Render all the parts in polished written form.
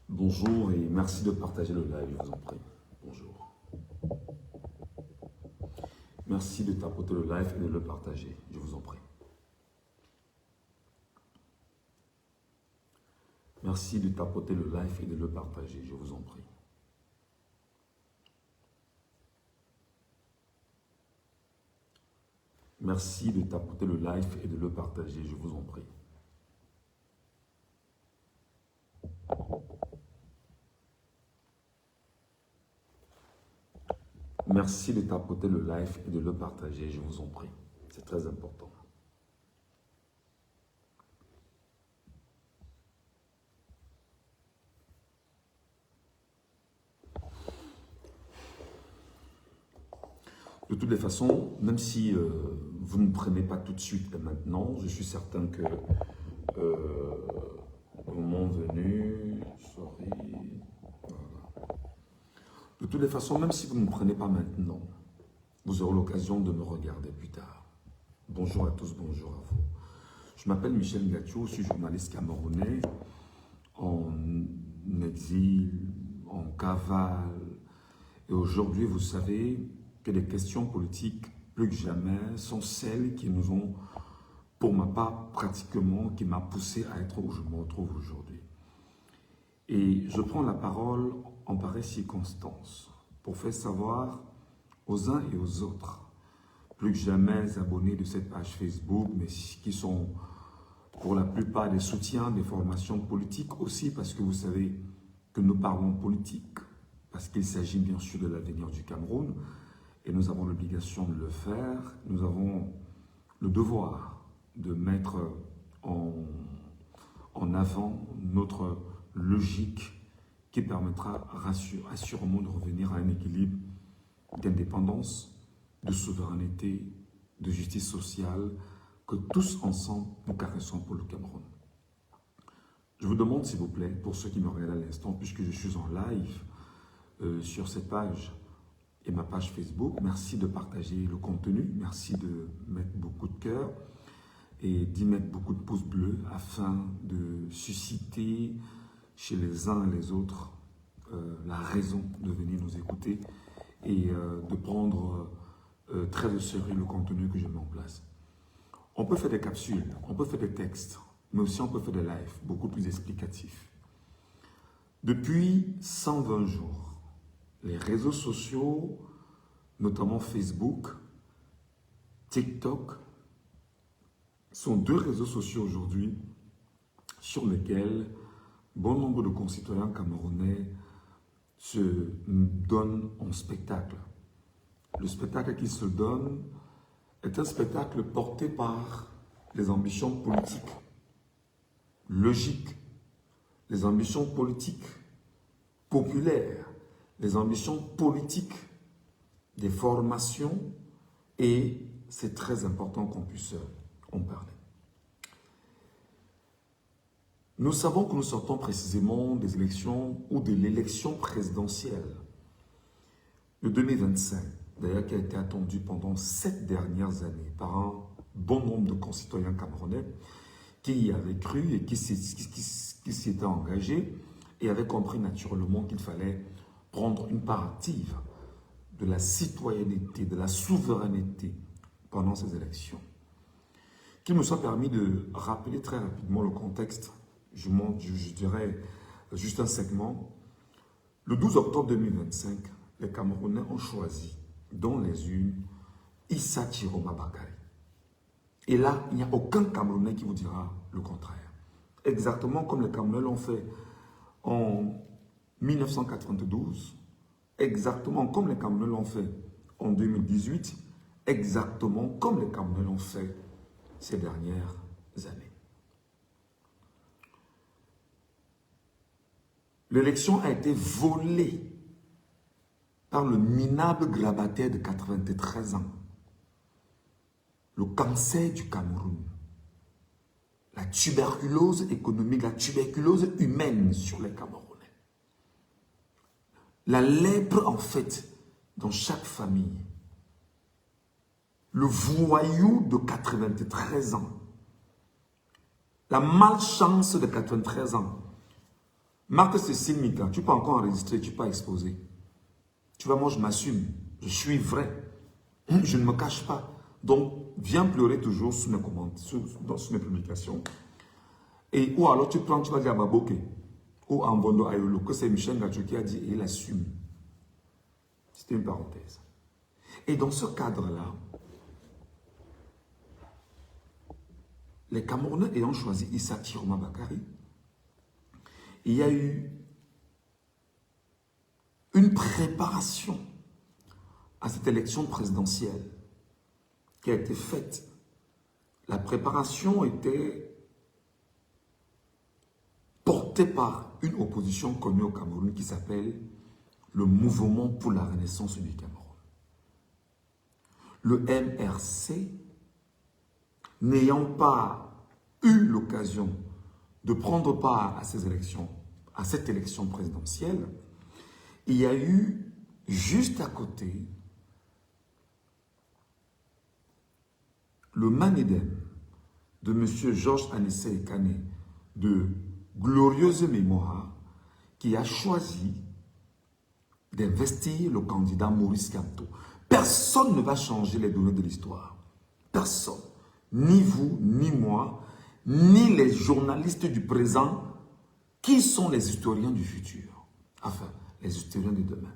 Bonjour et merci de partager le live, je vous en prie. Bonjour. Merci de tapoter le live et de le partager, je vous en prie. Merci de tapoter le live et de le partager, je vous en prie. Merci de tapoter le live et de le partager, je vous en prie. Merci de tapoter le live et de le partager, je vous en prie. C'est très important. De toutes les façons, même si vous ne prenez pas tout de suite et maintenant, je suis certain que au moment venu, sorry, voilà. De toutes les façons, même si vous ne prenez pas maintenant, vous aurez l'occasion de me regarder plus tard. Bonjour à tous, bonjour à vous. Je m'appelle Michel Ngacho, je suis journaliste camerounais, en exil, en cavale. Et aujourd'hui, vous savez que les questions politiques, plus que jamais, sont celles qui nous ont, pour ma part, pratiquement, qui m'a poussé à être où je me retrouve aujourd'hui. Et je prends la parole en pareille circonstance pour faire savoir aux uns et aux autres, plus que jamais abonnés de cette page Facebook, mais qui sont pour la plupart des soutiens des formations politiques aussi, parce que vous savez que nous parlons politique, parce qu'il s'agit bien sûr de l'avenir du Cameroun, et nous avons l'obligation de le faire. Nous avons le devoir de mettre en avant notre logique qui permettra assurément de revenir à un équilibre d'indépendance, de souveraineté, de justice sociale, que tous ensemble nous caressons pour le Cameroun. Je vous demande s'il vous plaît, pour ceux qui me regardent à l'instant, puisque je suis en live sur cette page et ma page Facebook, merci de partager le contenu, merci de mettre beaucoup de cœur et d'y mettre beaucoup de pouces bleus afin de susciter chez les uns et les autres la raison de venir nous écouter et de prendre très au sérieux le contenu que je mets en place. On peut faire des capsules, on peut faire des textes, mais aussi on peut faire des lives beaucoup plus explicatifs. Depuis 120 jours, les réseaux sociaux, notamment Facebook, TikTok, sont deux réseaux sociaux aujourd'hui sur lesquels bon nombre de concitoyens camerounais se donnent en spectacle. Le spectacle qu'ils se donnent est un spectacle porté par les ambitions politiques, logiques, les ambitions politiques populaires, les ambitions politiques des formations, et c'est très important qu'on puisse en parler. Nous savons que nous sortons précisément des élections ou de l'élection présidentielle de 2025, d'ailleurs qui a été attendue pendant 7 dernières années par un bon nombre de concitoyens camerounais qui y avaient cru et qui s'y étaient engagés et avaient compris naturellement qu'il fallait prendre une part active de la citoyenneté, de la souveraineté pendant ces élections. Qu'il me soit permis de rappeler très rapidement le contexte, je dirais juste un segment. Le 12 octobre 2025, les Camerounais ont choisi dans les urnes Issa Chiroma Bakary. Et là, il n'y a aucun Camerounais qui vous dira le contraire. Exactement comme les Camerounais l'ont fait en 1992, exactement comme les Camerounais l'ont fait en 2018, exactement comme les Camerounais l'ont fait ces dernières années. L'élection a été volée par le minable grabataire de 93 ans, le cancer du Cameroun, la tuberculose économique, la tuberculose humaine sur les Camerounais. La lèpre, en fait, dans chaque famille. Le voyou de 93 ans. La malchance de 93 ans. Marc Cécile Mika, tu peux encore enregistrer, tu peux exposer. Tu vois, moi je m'assume, je suis vrai. Je ne me cache pas. Donc, viens pleurer toujours sous mes commentaires, sous mes publications. Et ou alors tu prends, tu vas dire à Baboke ou à Mbondo Ayolo que c'est Michel Gadjo qui a dit et il assume. C'était une parenthèse. Et dans ce cadre-là, les Camerounais ayant choisi Issa Kiroma Bakari, il y a eu une préparation à cette élection présidentielle qui a été faite. La préparation était portée par une opposition connue au Cameroun qui s'appelle le Mouvement pour la Renaissance du Cameroun. Le MRC, n'ayant pas eu l'occasion de prendre part à ces élections, à cette élection présidentielle, il y a eu juste à côté le Manedem de M. Georges Anissé Ekane de glorieuse mémoire qui a choisi d'investir le candidat Maurice Kamto. Personne ne va changer les données de l'histoire. Personne. Ni vous, ni moi, ni les journalistes du présent, qui sont les historiens du futur. Enfin, les historiens de demain.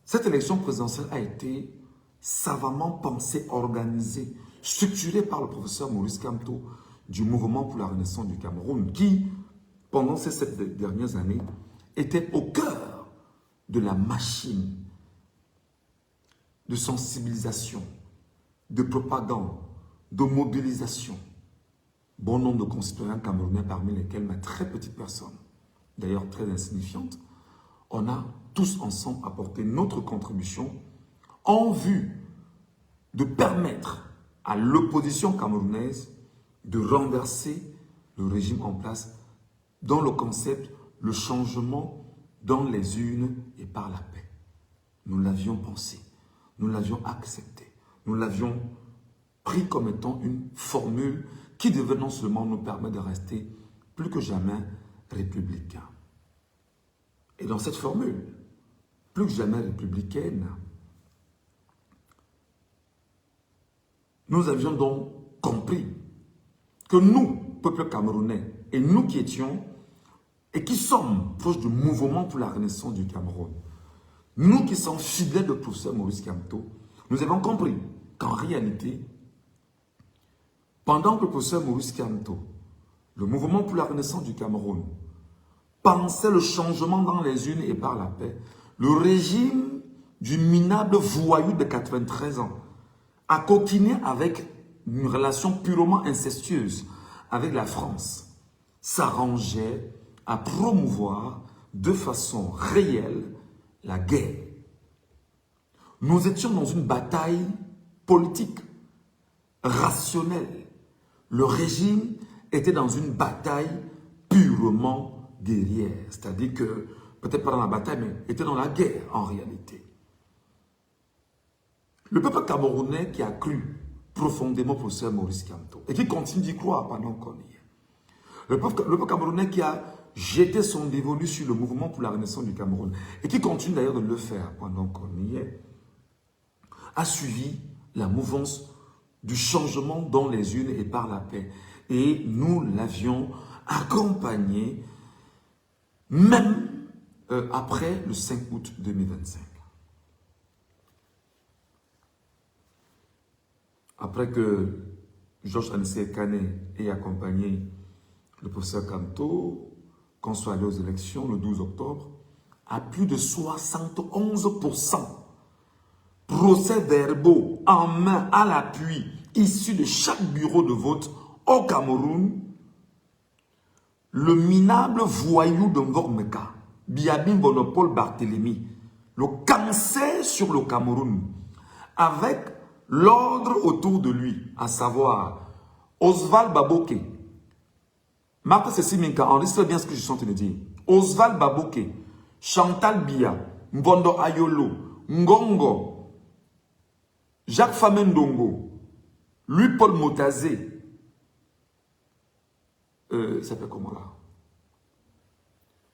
Cette élection présidentielle a été savamment pensée, organisée, structurée par le professeur Maurice Kamto du Mouvement pour la Renaissance du Cameroun, qui, pendant ces 7 dernières années, était au cœur de la machine de sensibilisation, de propagande, de mobilisation. Bon nombre de concitoyens camerounais, parmi lesquels ma très petite personne, d'ailleurs très insignifiante, on a tous ensemble apporté notre contribution en vue de permettre à l'opposition camerounaise de renverser le régime en place dans le concept, le changement dans les urnes et par la paix. Nous l'avions pensé, nous l'avions accepté, nous l'avions pris comme étant une formule qui devait non seulement nous permettre de rester plus que jamais républicains. Et dans cette formule, plus que jamais républicaine, nous avions donc compris que nous, peuple camerounais, et nous qui étions et qui sommes proches du Mouvement pour la Renaissance du Cameroun, nous qui sommes fidèles du professeur Maurice Kamto, nous avons compris qu'en réalité, pendant que le professeur Maurice Kamto, le Mouvement pour la Renaissance du Cameroun, pensait le changement dans les urnes et par la paix, le régime du minable voyou de 93 ans a coquiné avec une relation purement incestueuse avec la France, s'arrangeait à promouvoir de façon réelle la guerre. Nous étions dans une bataille politique, rationnelle. Le régime était dans une bataille purement guerrière. C'est-à-dire que, peut-être pas dans la bataille, mais était dans la guerre en réalité. Le peuple camerounais qui a cru profondément au professeur Maurice Kamto et qui continue d'y croire pendant qu'on y est. Le peuple camerounais qui a jeté son dévolu sur le Mouvement pour la Renaissance du Cameroun et qui continue d'ailleurs de le faire pendant qu'on y est, a suivi la mouvance du changement dans les urnes et par la paix. Et nous l'avions accompagné même après le 5 août 2025. Après que Georges Anissé Ekane ait accompagné le professeur Kamto, qu'on soit allé aux élections le 12 octobre, à plus de 71%, procès-verbaux en main à l'appui, issus de chaque bureau de vote au Cameroun, le minable voyou de Ngormeka, Biabin Bonopole Barthélemy, le cancer sur le Cameroun, avec l'ordre autour de lui, à savoir Oswald Baboke, Marthe Cécile Minka, enregistre bien ce que je suis en train de dire. Oswald Baboke, Chantal Biya, Mbondo Ayolo, Ngongo, Jacques Famendongo, Louis-Paul Motazé, il s'appelle comment là?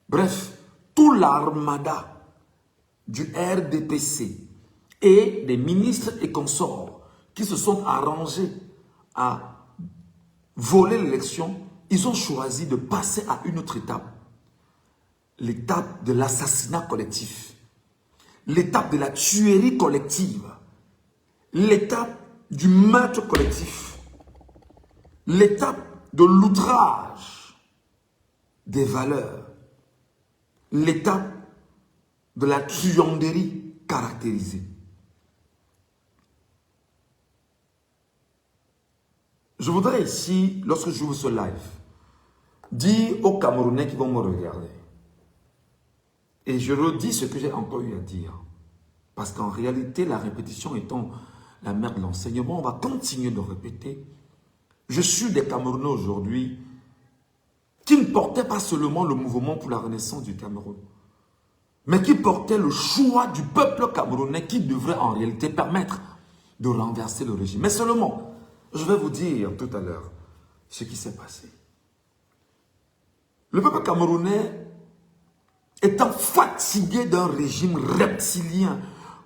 Bref, tout l'armada du RDPC et des ministres et consorts qui se sont arrangés à voler l'élection, ils ont choisi de passer à une autre étape. L'étape de l'assassinat collectif, l'étape de la tuerie collective, l'étape du meurtre collectif, l'étape de l'outrage des valeurs, l'étape de la truanderie caractérisée. Je voudrais ici, lorsque je joue ce live, dire aux Camerounais qui vont me regarder, et je redis ce que j'ai encore eu à dire, parce qu'en réalité, la répétition étant la mère de l'enseignement, on va continuer de répéter. Je suis des Camerounais aujourd'hui qui ne portaient pas seulement le mouvement pour la renaissance du Cameroun, mais qui portaient le choix du peuple camerounais qui devrait en réalité permettre de renverser le régime. Mais seulement, je vais vous dire tout à l'heure ce qui s'est passé. Le peuple camerounais étant fatigué d'un régime reptilien,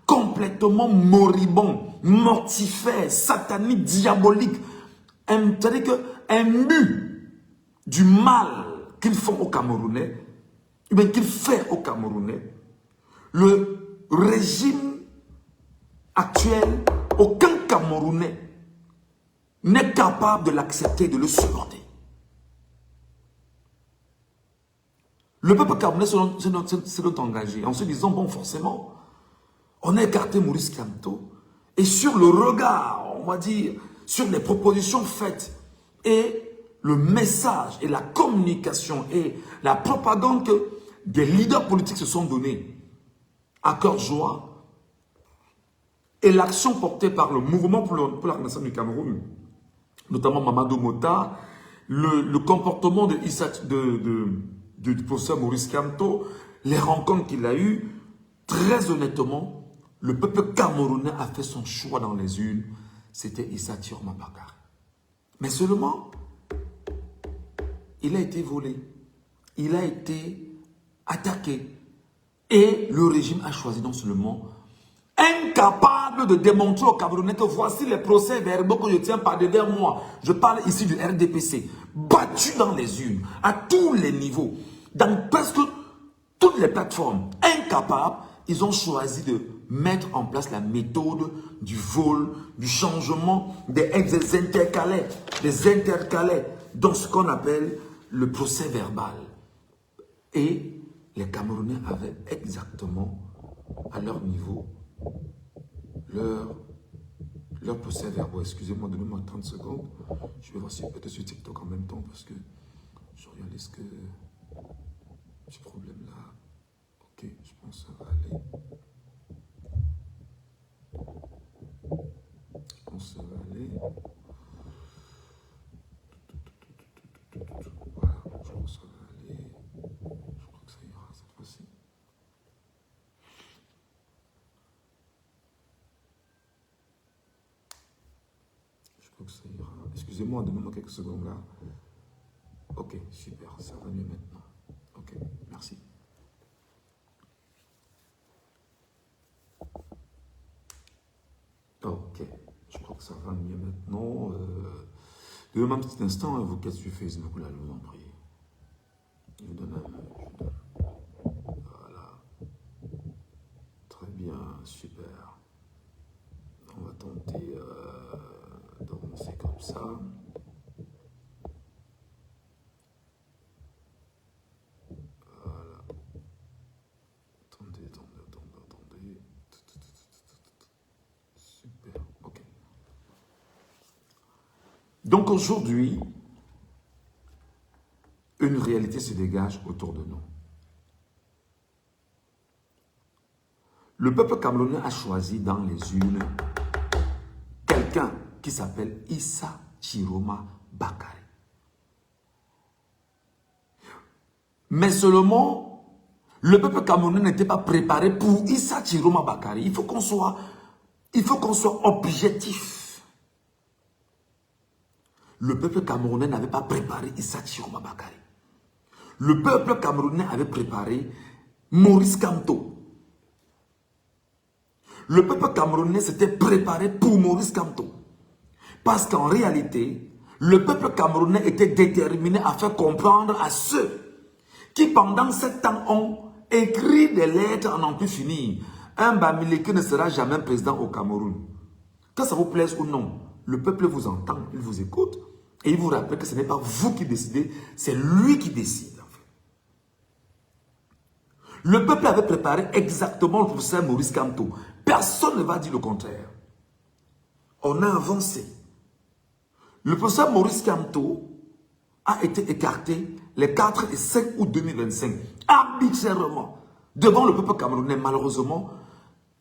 complètement moribond, mortifère, satanique, diabolique, c'est-à-dire qu'imbu du mal qu'ils font aux Camerounais, mais qu'il fait aux Camerounais, le régime actuel, aucun Camerounais n'est capable de l'accepter, de le supporter. Le peuple camerounais s'est donc engagé en se disant, bon, forcément, on a écarté Maurice Kamto, et sur le regard, on va dire, sur les propositions faites, et le message, et la communication, et la propagande que des leaders politiques se sont donnés à cœur joie, et l'action portée par le mouvement pour la renaissance du Cameroun, notamment Mamadou Mota, le comportement du professeur Maurice Kamto, les rencontres qu'il a eues, très honnêtement, le peuple camerounais a fait son choix dans les urnes, c'était Issa Thiorma Bakar. Mais seulement, il a été volé, il a été attaqué, et le régime a choisi non seulement incapable de démontrer aux Camerounais que voici les procès-verbaux que je tiens par derrière moi. Je parle ici du RDPC, battu dans les urnes, à tous les niveaux, dans presque toutes les plateformes, incapables, ils ont choisi de mettre en place la méthode du vol, du changement des intercalés, dans ce qu'on appelle le procès verbal. Et les Camerounais avaient exactement à leur niveau leur procès verbal. Excusez-moi, donnez-moi 30 secondes. Je vais voir si peut-être sur TikTok en même temps parce que je réalise que ce problème-là. Ok, je pense que ça va aller. Je pense que ça va aller. Voilà, je pense que ça va aller. Je crois que ça ira cette fois-ci. Je crois que ça ira. Excusez-moi, donnez-moi quelques secondes là. Ok, super, ça va mieux maintenant. Ok, merci. Ok, je crois que ça va mieux maintenant. Donnez-moi un petit instant, hein, vous qui êtes sur Facebook, là, je vous en prie. Je vous donne un... Voilà. Très bien, super. On va tenter d'avancer comme ça. Voilà. Attendez. Super, ok. Donc aujourd'hui, une réalité se dégage autour de nous. Le peuple camerounais a choisi dans les urnes quelqu'un qui s'appelle Issa Chiroma Bakari. Mais seulement, le peuple camerounais n'était pas préparé pour Issa Chiroma Bakari. Il faut qu'on soit objectif. Le peuple camerounais n'avait pas préparé Issa Chiroma Bakari. Le peuple camerounais avait préparé Maurice Kamto. Le peuple camerounais s'était préparé pour Maurice Kamto. Parce qu'en réalité, le peuple camerounais était déterminé à faire comprendre à ceux qui pendant 7 ans ont écrit des lettres à n'en plus finir. Un Bamileke ne sera jamais président au Cameroun. Que ça vous plaise ou non, le peuple vous entend, il vous écoute et il vous rappelle que ce n'est pas vous qui décidez, c'est lui qui décide. Le peuple avait préparé exactement le professeur Maurice Kamto. Personne ne va dire le contraire. On a avancé. Le professeur Maurice Kamto a été écarté les 4 et 5 août 2025, arbitrairement, devant le peuple camerounais, malheureusement,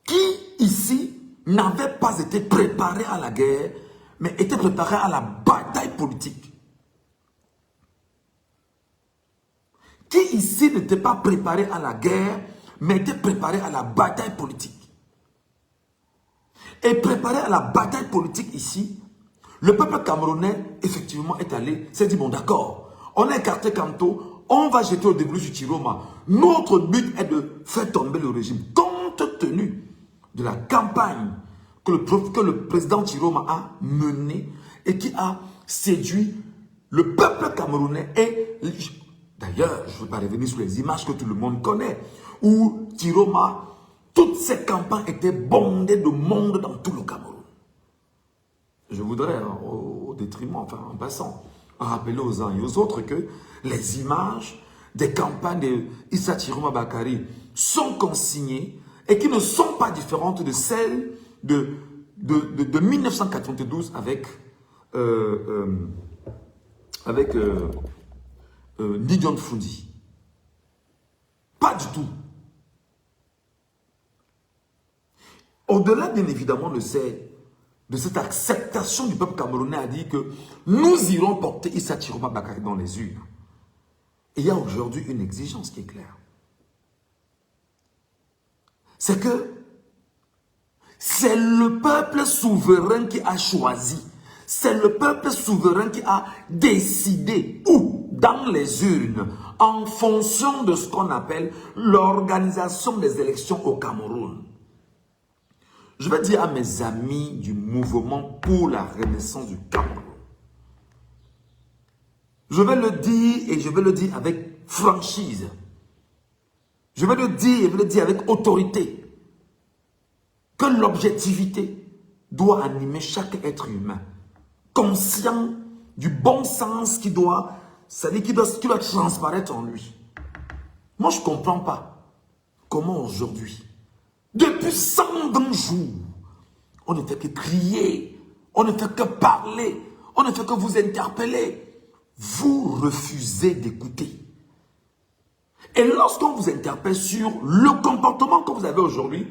qui ici n'avait pas été préparé à la guerre, mais était préparé à la bataille politique. Qui ici n'était pas préparé à la guerre, mais était préparé à la bataille politique. Et préparé à la bataille politique ici, le peuple camerounais, effectivement, est allé, s'est dit, bon d'accord, on a écarté Kamto, on va jeter au début sur Chiroma. Notre but est de faire tomber le régime, compte tenu de la campagne que le président Chiroma a menée et qui a séduit le peuple camerounais. Et d'ailleurs, je ne veux pas revenir sur les images que tout le monde connaît, où Chiroma, toutes ces campagnes étaient bondées de monde dans tout le Cameroun. Je voudrais, au détriment, enfin en passant, rappeler aux uns et aux autres que les images des campagnes de Issa Chiroma Bakari sont consignées et qui ne sont pas différentes de celles de 1992 avec Ndidion Fundi. Pas du tout. Au-delà, bien évidemment, de cette acceptation du peuple camerounais a dit que nous irons porter Issa Chiroma Bakari dans les urnes. Et il y a aujourd'hui une exigence qui est claire. C'est que c'est le peuple souverain qui a choisi. C'est le peuple souverain qui a décidé où, dans les urnes, en fonction de ce qu'on appelle l'organisation des élections au Cameroun. Je vais dire à mes amis du mouvement pour la renaissance du Cameroun. Je vais le dire et je vais le dire avec franchise. Je vais le dire et je vais le dire avec autorité. Que l'objectivité doit animer chaque être humain. Conscient du bon sens qui doit, c'est-à-dire qui doit transparaître en lui. Moi, je ne comprends pas comment aujourd'hui, depuis 120 jours, on ne fait que crier, on ne fait que parler, on ne fait que vous interpeller. Vous refusez d'écouter. Et lorsqu'on vous interpelle sur le comportement que vous avez aujourd'hui,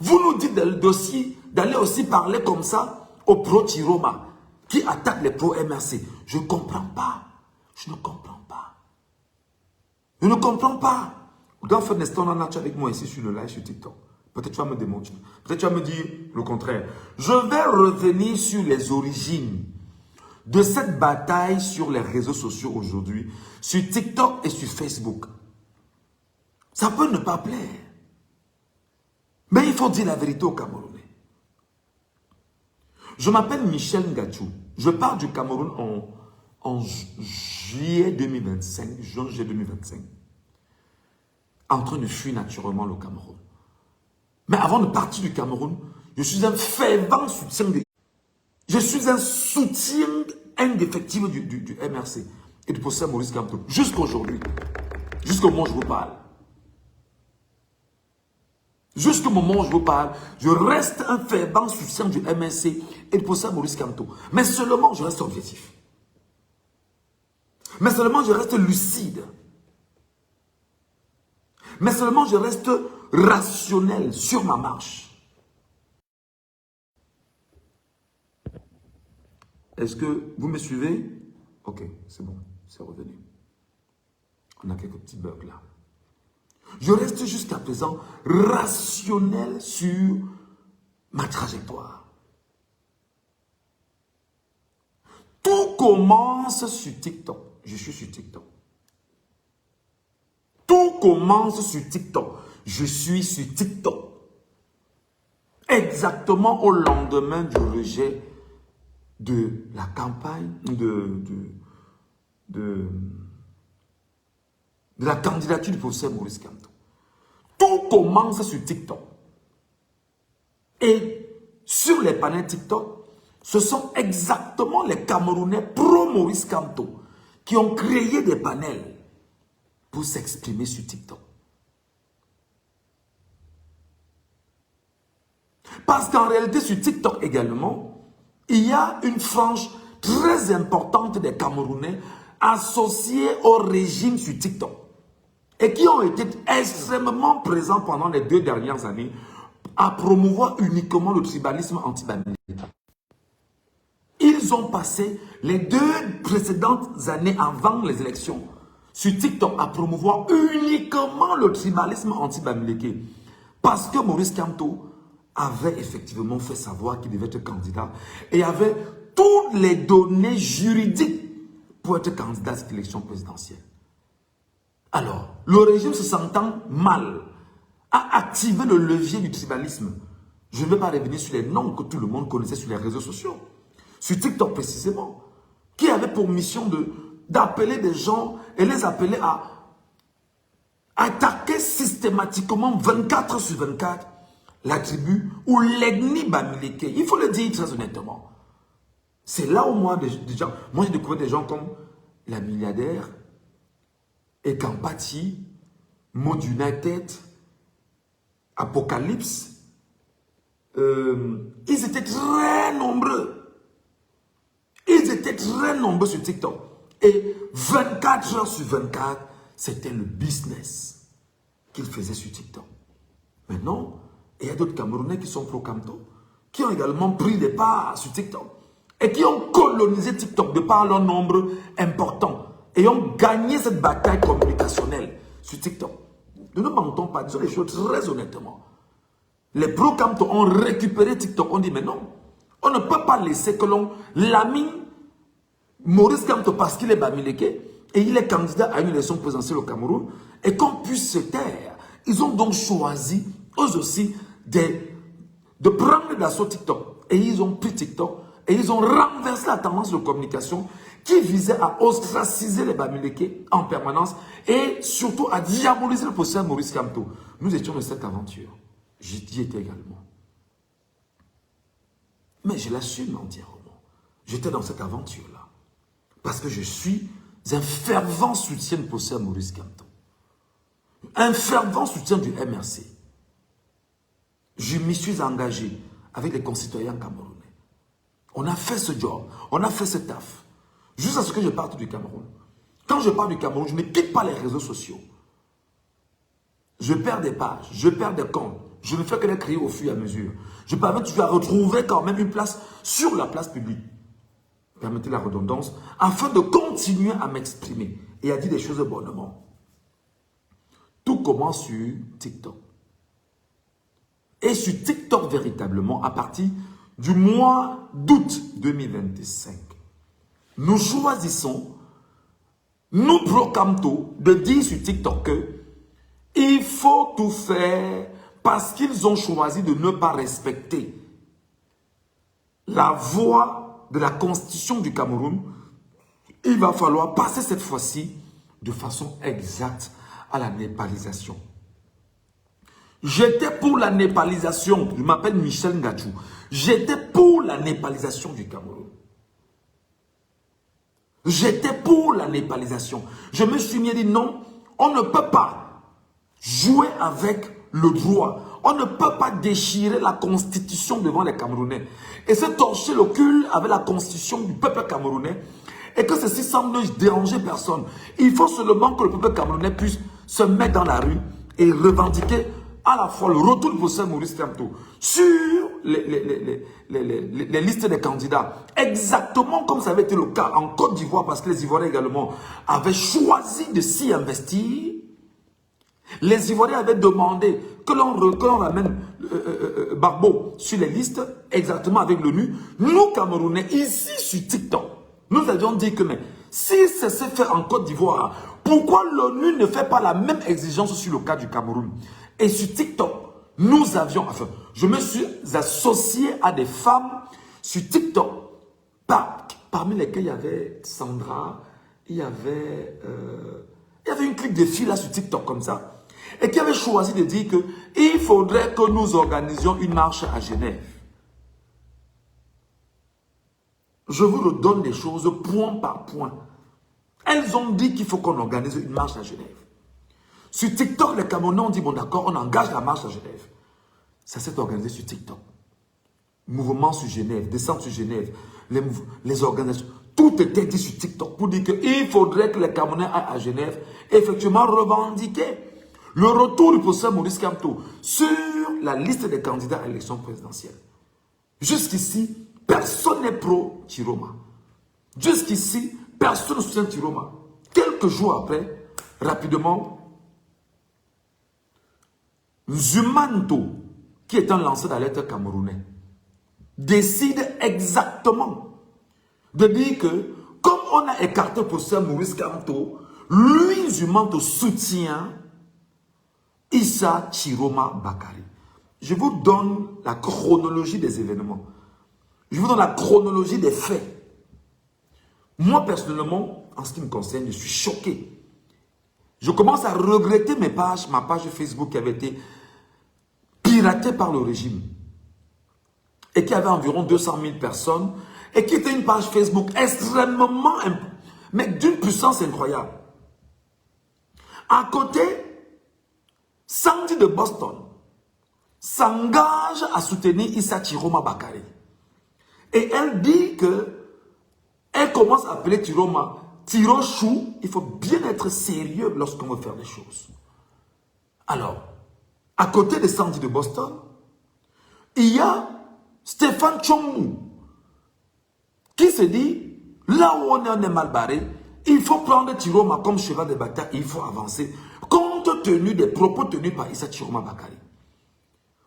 vous nous dites d'aller aussi parler comme ça aux pro-Chiroma qui attaquent les pro-MRC. Je ne comprends pas. Je ne comprends pas. Je ne comprends pas. Dans un instant, on en a avec moi ici sur le live sur TikTok. Peut-être tu vas me démontrer. Peut-être tu vas me dire le contraire. Je vais revenir sur les origines de cette bataille sur les réseaux sociaux aujourd'hui, sur TikTok et sur Facebook. Ça peut ne pas plaire. Mais il faut dire la vérité aux Camerounais. Je m'appelle Michel Ngachou. Je pars du Cameroun en juillet 2025, juillet 2025. En train de fuir naturellement le Cameroun. Mais avant de partir du Cameroun, je suis un fervent soutien je suis un soutien indéfectible du MRC et du professeur Maurice Kamto. Jusqu'à aujourd'hui. Jusqu'au moment où je vous parle. Jusqu'au moment où je vous parle, je reste un fervent soutien du MRC et du professeur Maurice Kamto. Mais seulement je reste objectif. Mais seulement je reste lucide. Mais seulement je reste rationnel sur ma marche. Est-ce que vous me suivez? Ok, c'est bon, c'est revenu. On a quelques petits bugs là. Je reste jusqu'à présent rationnel sur ma trajectoire. Tout commence sur TikTok. Je suis sur TikTok. Tout commence sur TikTok. Je suis sur TikTok. Exactement au lendemain du rejet de la campagne, de la candidature du professeur Maurice Kamto. Tout commence sur TikTok. Et sur les panels TikTok, ce sont exactement les Camerounais pro-Maurice Kamto qui ont créé des panels pour s'exprimer sur TikTok. Parce qu'en réalité, sur TikTok également, il y a une frange très importante des Camerounais associés au régime sur TikTok et qui ont été extrêmement présents pendant les 2 dernières années à promouvoir uniquement le tribalisme anti-bamileke. Ils ont passé les 2 précédentes années avant les élections sur TikTok à promouvoir uniquement le tribalisme anti-bamileke parce que Maurice Kamto avait effectivement fait savoir qu'il devait être candidat et avait toutes les données juridiques pour être candidat à cette élection présidentielle. Alors, le régime se sentant mal a activé le levier du tribalisme. Je ne vais pas revenir sur les noms que tout le monde connaissait sur les réseaux sociaux, sur TikTok précisément, qui avait pour mission d'appeler des gens et les appeler à attaquer systématiquement 24 sur 24 la tribu ou l'ethnie bamileke. Il faut le dire très honnêtement. C'est là où moi j'ai découvert des gens comme la milliardaire, Ekampati, Mode United, Apocalypse. Ils étaient très nombreux. Ils étaient très nombreux sur TikTok. Et 24 heures sur 24, c'était le business qu'ils faisaient sur TikTok. Maintenant, il y a d'autres Camerounais qui sont pro-Kamto, qui ont également pris des parts sur TikTok et qui ont colonisé TikTok de par leur nombre important et ont gagné cette bataille communicationnelle sur TikTok. Nous ne mentons pas, disons les choses très honnêtement. Les pro-Kamto ont récupéré TikTok. On dit mais non, on ne peut pas laisser que l'on lamine Maurice Kamto parce qu'il est bamileke et il est candidat à une élection présidentielle au Cameroun et qu'on puisse se taire. Ils ont donc choisi, eux aussi, de prendre d'assaut TikTok. Et ils ont pris TikTok et ils ont renversé la tendance de communication qui visait à ostraciser les bamileke en permanence et surtout à diaboliser le professeur Maurice Kamto. Nous étions dans cette aventure. J'y étais également. Mais je l'assume entièrement. J'étais dans cette aventure-là. Parce que je suis un fervent soutien du professeur Maurice Kamto. Un fervent soutien du MRC. Je m'y suis engagé avec les concitoyens camerounais. On a fait ce job, on a fait ce taf. Jusqu'à ce que je parte du Cameroun. Quand je pars du Cameroun, je ne quitte pas les réseaux sociaux. Je perds des pages, je perds des comptes. Je ne fais que les créer au fur et à mesure. Je permets toujours à retrouver quand même une place sur la place publique. Permettez la redondance, afin de continuer à m'exprimer et à dire des choses bonnement. Tout commence sur TikTok. Et sur TikTok véritablement, à partir du mois d'août 2025, nous choisissons, nous pro-Kamto, de dire sur TikTok que il faut tout faire parce qu'ils ont choisi de ne pas respecter la voie de la constitution du Cameroun. Il va falloir passer cette fois-ci de façon exacte à la népalisation. J'étais pour la népalisation. Je m'appelle Michel Ngachou. J'étais pour la népalisation du Cameroun. J'étais pour la népalisation. Je me suis mis dit non, on ne peut pas jouer avec le droit. On ne peut pas déchirer la constitution devant les Camerounais et se torcher le cul avec la constitution du peuple camerounais et que ceci semble déranger personne. Il faut seulement que le peuple camerounais puisse se mettre dans la rue et revendiquer à la fois le retour du professeur Maurice Kamto sur les listes des candidats, exactement comme ça avait été le cas en Côte d'Ivoire, parce que les Ivoiriens également avaient choisi de s'y investir. Les Ivoiriens avaient demandé que l'on ramène Gbagbo sur les listes, exactement avec l'ONU. Nous, Camerounais, ici sur TikTok, nous avions dit que mais, si ça s'est fait en Côte d'Ivoire, pourquoi l'ONU ne fait pas la même exigence sur le cas du Cameroun? Et sur TikTok, nous avions, enfin, je me suis associé à des femmes sur TikTok, parmi lesquelles il y avait Sandra, il y avait une clique de filles là sur TikTok comme ça, et qui avait choisi de dire qu'il faudrait que nous organisions une marche à Genève. Je vous redonne les choses point par point. Elles ont dit qu'il faut qu'on organise une marche à Genève. Sur TikTok, les Camerounais ont dit, bon d'accord, on engage la marche à Genève. Ça s'est organisé sur TikTok. Mouvement sur Genève, descente sur Genève, les organisations. Tout était dit sur TikTok pour dire qu'il faudrait que les Camerounais aillent à Genève effectivement revendiquer le retour du professeur Maurice Kamto sur la liste des candidats à l'élection présidentielle. Jusqu'ici, personne n'est pro Chiroma. Jusqu'ici, personne ne soutient Chiroma. Quelques jours après, rapidement, Zumanto, qui est un lanceur d'alerte camerounais, décide exactement de dire que, comme on a écarté le professeur Maurice Kamto, lui, Zumanto, soutient Issa Chiroma Bakari. Je vous donne la chronologie des événements. Je vous donne la chronologie des faits. Moi, personnellement, en ce qui me concerne, je suis choqué. Je commence à regretter ma page Facebook qui avait été piratée par le régime et qui avait environ 200 000 personnes et qui était une page Facebook extrêmement, mais d'une puissance incroyable. À côté, Sandy de Boston s'engage à soutenir Issa Chiroma Bakari. Et elle dit que elle commence à appeler Chiroma Tirochou. Il faut bien être sérieux lorsqu'on veut faire des choses. Alors, à côté de Sandy de Boston, il y a Stéphane Tchomou qui se dit, là où on est mal barré, il faut prendre Chiroma comme cheval de bataille, il faut avancer, compte tenu des propos tenus par Issa Chiroma Bakari.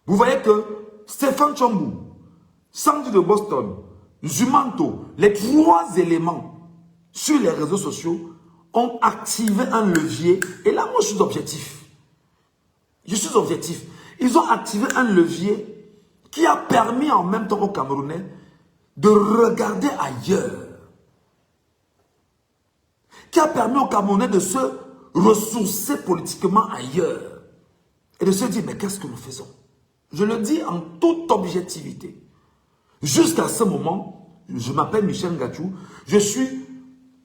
Vous voyez que Stéphane Tchomou, Sandy de Boston, Zumanto, les trois éléments sur les réseaux sociaux ont activé un levier. Et là, moi, je suis objectif. Je suis objectif. Ils ont activé un levier qui a permis en même temps aux Camerounais de regarder ailleurs. Qui a permis aux Camerounais de se ressourcer politiquement ailleurs. Et de se dire, mais qu'est-ce que nous faisons? Je le dis en toute objectivité. Jusqu'à ce moment, je m'appelle Michel Ngachou, je suis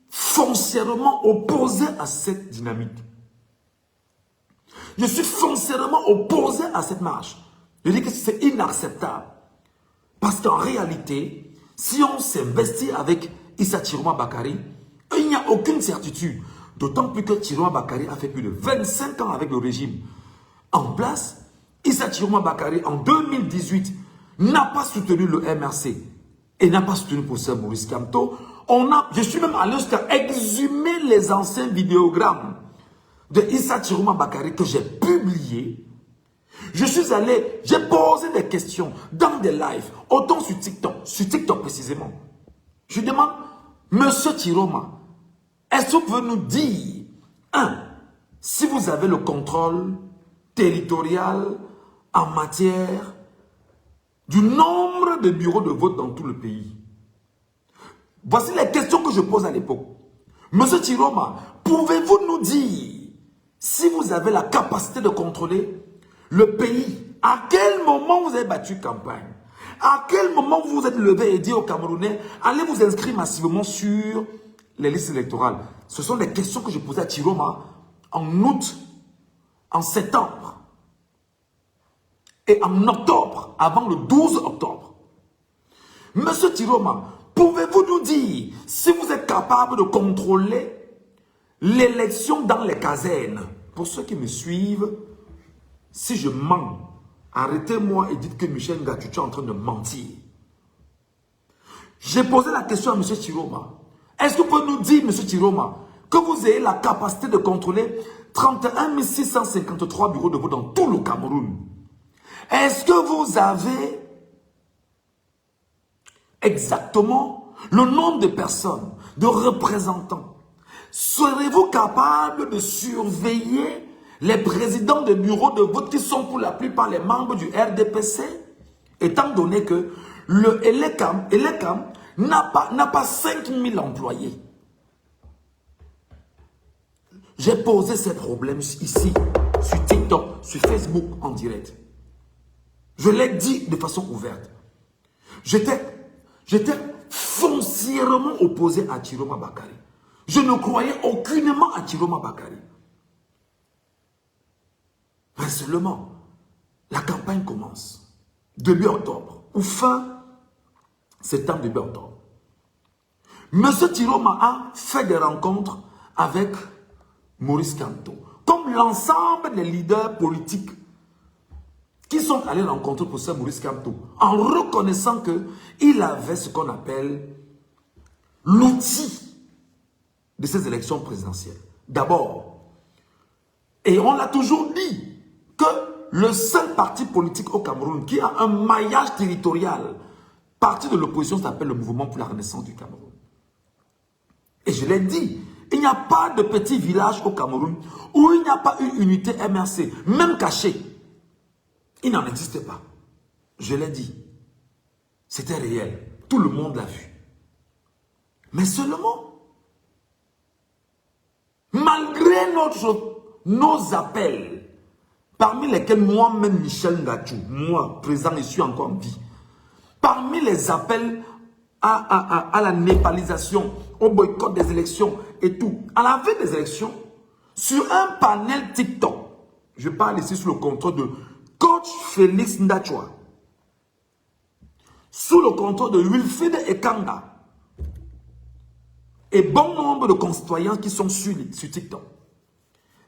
foncièrement opposé à cette dynamique. Je suis foncièrement opposé à cette marche. Je dis que c'est inacceptable. Parce qu'en réalité, si on s'investit avec Issa Chiroma Bakari, il n'y a aucune certitude. D'autant plus que Chiroma Bakari a fait plus de 25 ans avec le régime en place. Issa Chiroma Bakari, en 2018, n'a pas soutenu le MRC et n'a pas soutenu le professeur Maurice Kamto. Je suis même allé jusqu'à exhumer les anciens vidéogrammes de Issa Chiroma Bakari que j'ai publiés. Je suis allé, j'ai posé des questions dans des lives, autant sur TikTok précisément. Je demande, Monsieur Chiroma, est-ce que vous pouvez nous dire, si vous avez le contrôle territorial en matière du nombre de bureaux de vote dans tout le pays? Voici les questions que je pose à l'époque. Monsieur Chiroma, pouvez-vous nous dire si vous avez la capacité de contrôler le pays? À quel moment vous avez battu campagne? À quel moment vous vous êtes levé et dit aux Camerounais, allez vous inscrire massivement sur les listes électorales? Ce sont les questions que je posais à Chiroma en août, en septembre et en octobre, avant le 12 octobre. Monsieur Chiroma, pouvez-vous nous dire si vous êtes capable de contrôler l'élection dans les casernes? Pour ceux qui me suivent, Si je mens, arrêtez-moi et dites que Michel Ngachuchu est en train de mentir. J'ai posé la question à M. Chiroma. Est-ce que vous pouvez nous dire, M. Chiroma, que vous ayez la capacité de contrôler 31 653 bureaux de vote dans tout le Cameroun? Est-ce que vous avez exactement le nombre de personnes, de représentants? Serez-vous capable de surveiller les présidents de bureaux de vote qui sont pour la plupart les membres du RDPC? Étant donné que le Elekam n'a pas 5000 employés. J'ai posé ces problèmes ici, sur TikTok, sur Facebook en direct. Je l'ai dit de façon ouverte. J'étais foncièrement opposé à Chiroma Bakary. Je ne croyais aucunement à Chiroma Bakary. Mais seulement, la campagne commence. Début octobre, ou fin septembre, début octobre. Monsieur Chiroma a fait des rencontres avec Maurice Kamto. Comme l'ensemble des leaders politiques qui sont allés rencontrer pour ça Maurice Kamto, en reconnaissant qu'il avait ce qu'on appelle l'outil de ces élections présidentielles. D'abord, et on l'a toujours dit, que le seul parti politique au Cameroun qui a un maillage territorial, parti de l'opposition s'appelle le Mouvement pour la Renaissance du Cameroun. Et je l'ai dit, il n'y a pas de petit village au Cameroun où il n'y a pas une unité MRC, même cachée. Il n'en existait pas. Je l'ai dit. C'était réel. Tout le monde l'a vu. Mais seulement, malgré nos appels, parmi lesquels moi-même, Michel Ngachuchu, moi, présent, je suis encore en vie, parmi les appels à la népalisation, au boycott des élections et tout, à la veille des élections, sur un panel TikTok, je parle ici sous le contrôle de Coach Félix Ndachwa, sous le contrôle de Wilfried Ekanga, et bon nombre de concitoyens qui sont sur TikTok.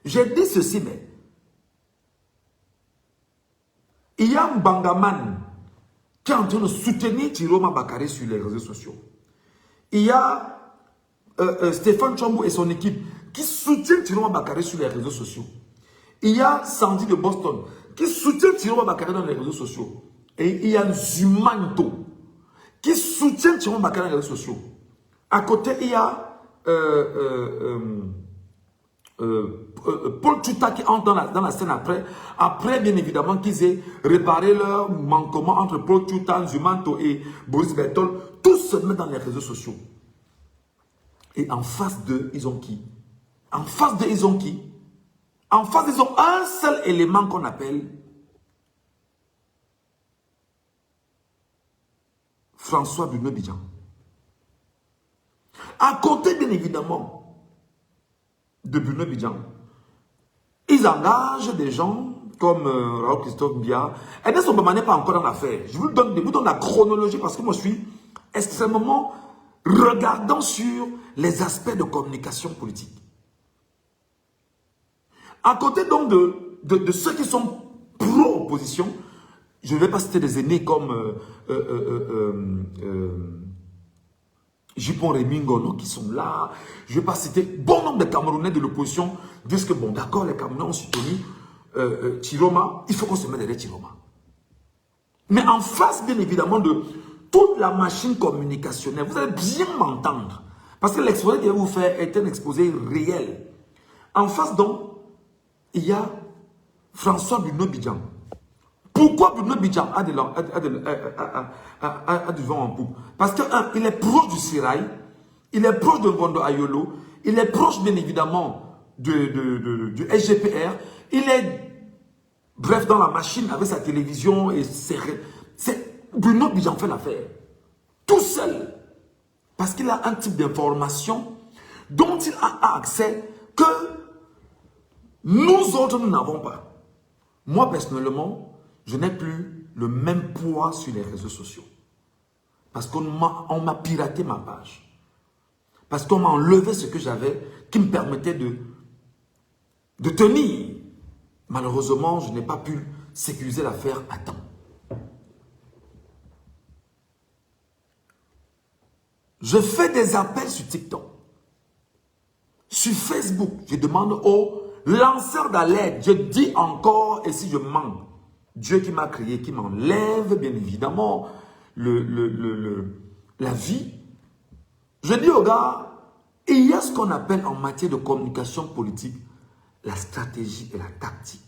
J'ai dit ceci, mais il y a un Bangaman qui est en train de soutenir Chiroma Bakary sur les réseaux sociaux. Il y a Stéphane Chambou et son équipe qui soutiennent Chiroma Bakary sur les réseaux sociaux. Il y a Sandy de Boston qui soutient Chiroma Bakary dans les réseaux sociaux. Et il y a Zumanto qui soutient Chiroma Bakary dans les réseaux sociaux. À côté, il y a Paul Tchouta qui entre dans la scène après bien évidemment qu'ils aient réparé leur manquement entre Paul Tchouta, Zumanto et Boris Bertol. Tous se mettent dans les réseaux sociaux. Et en face d'eux, ils ont qui? En face d'eux, ils ont qui? En face, ils ont un seul élément qu'on appelle François Bruno Bidjan. À côté, bien évidemment, de Bruno Bidjan, ils engagent des gens comme Raoul Christophe Bia. Et Ernest Obama n'est pas encore dans l'affaire. Je vous donne la chronologie parce que moi, je suis extrêmement regardant sur les aspects de communication politique. À côté donc de ceux qui sont pro-opposition, je ne vais pas citer des aînés comme Jupon Remingo qui sont là. Je ne vais pas citer bon nombre de Camerounais de l'opposition disent que bon d'accord, les Camerounais ont soutenu Chiroma, il faut qu'on se mette derrière Chiroma. Mais en face bien évidemment de toute la machine communicationnelle, vous allez bien m'entendre. Parce que l'exposé que je vais vous faire est un exposé réel. En face donc, il y a François Bruno Bidjan. Pourquoi Bruno Bidjan a du vent en poupe? Parce qu'il est proche du Sirail, il est proche de Ngondo Ayolo, il est proche bien évidemment du SGPR, il est bref dans la machine avec sa télévision et Bruno Bidjan fait l'affaire. Tout seul. Parce qu'il a un type d'information dont il a accès que nous autres, nous n'avons pas. Moi, personnellement, je n'ai plus le même poids sur les réseaux sociaux. Parce qu'on m'a piraté ma page. Parce qu'on m'a enlevé ce que j'avais qui me permettait de tenir. Malheureusement, je n'ai pas pu sécuriser l'affaire à temps. Je fais des appels sur TikTok. Sur Facebook, je demande aux lanceurs d'alerte. Je dis encore, et si je mens, Dieu qui m'a créé, qui m'enlève bien évidemment la vie. Je dis aux gars, il y a ce qu'on appelle en matière de communication politique, la stratégie et la tactique.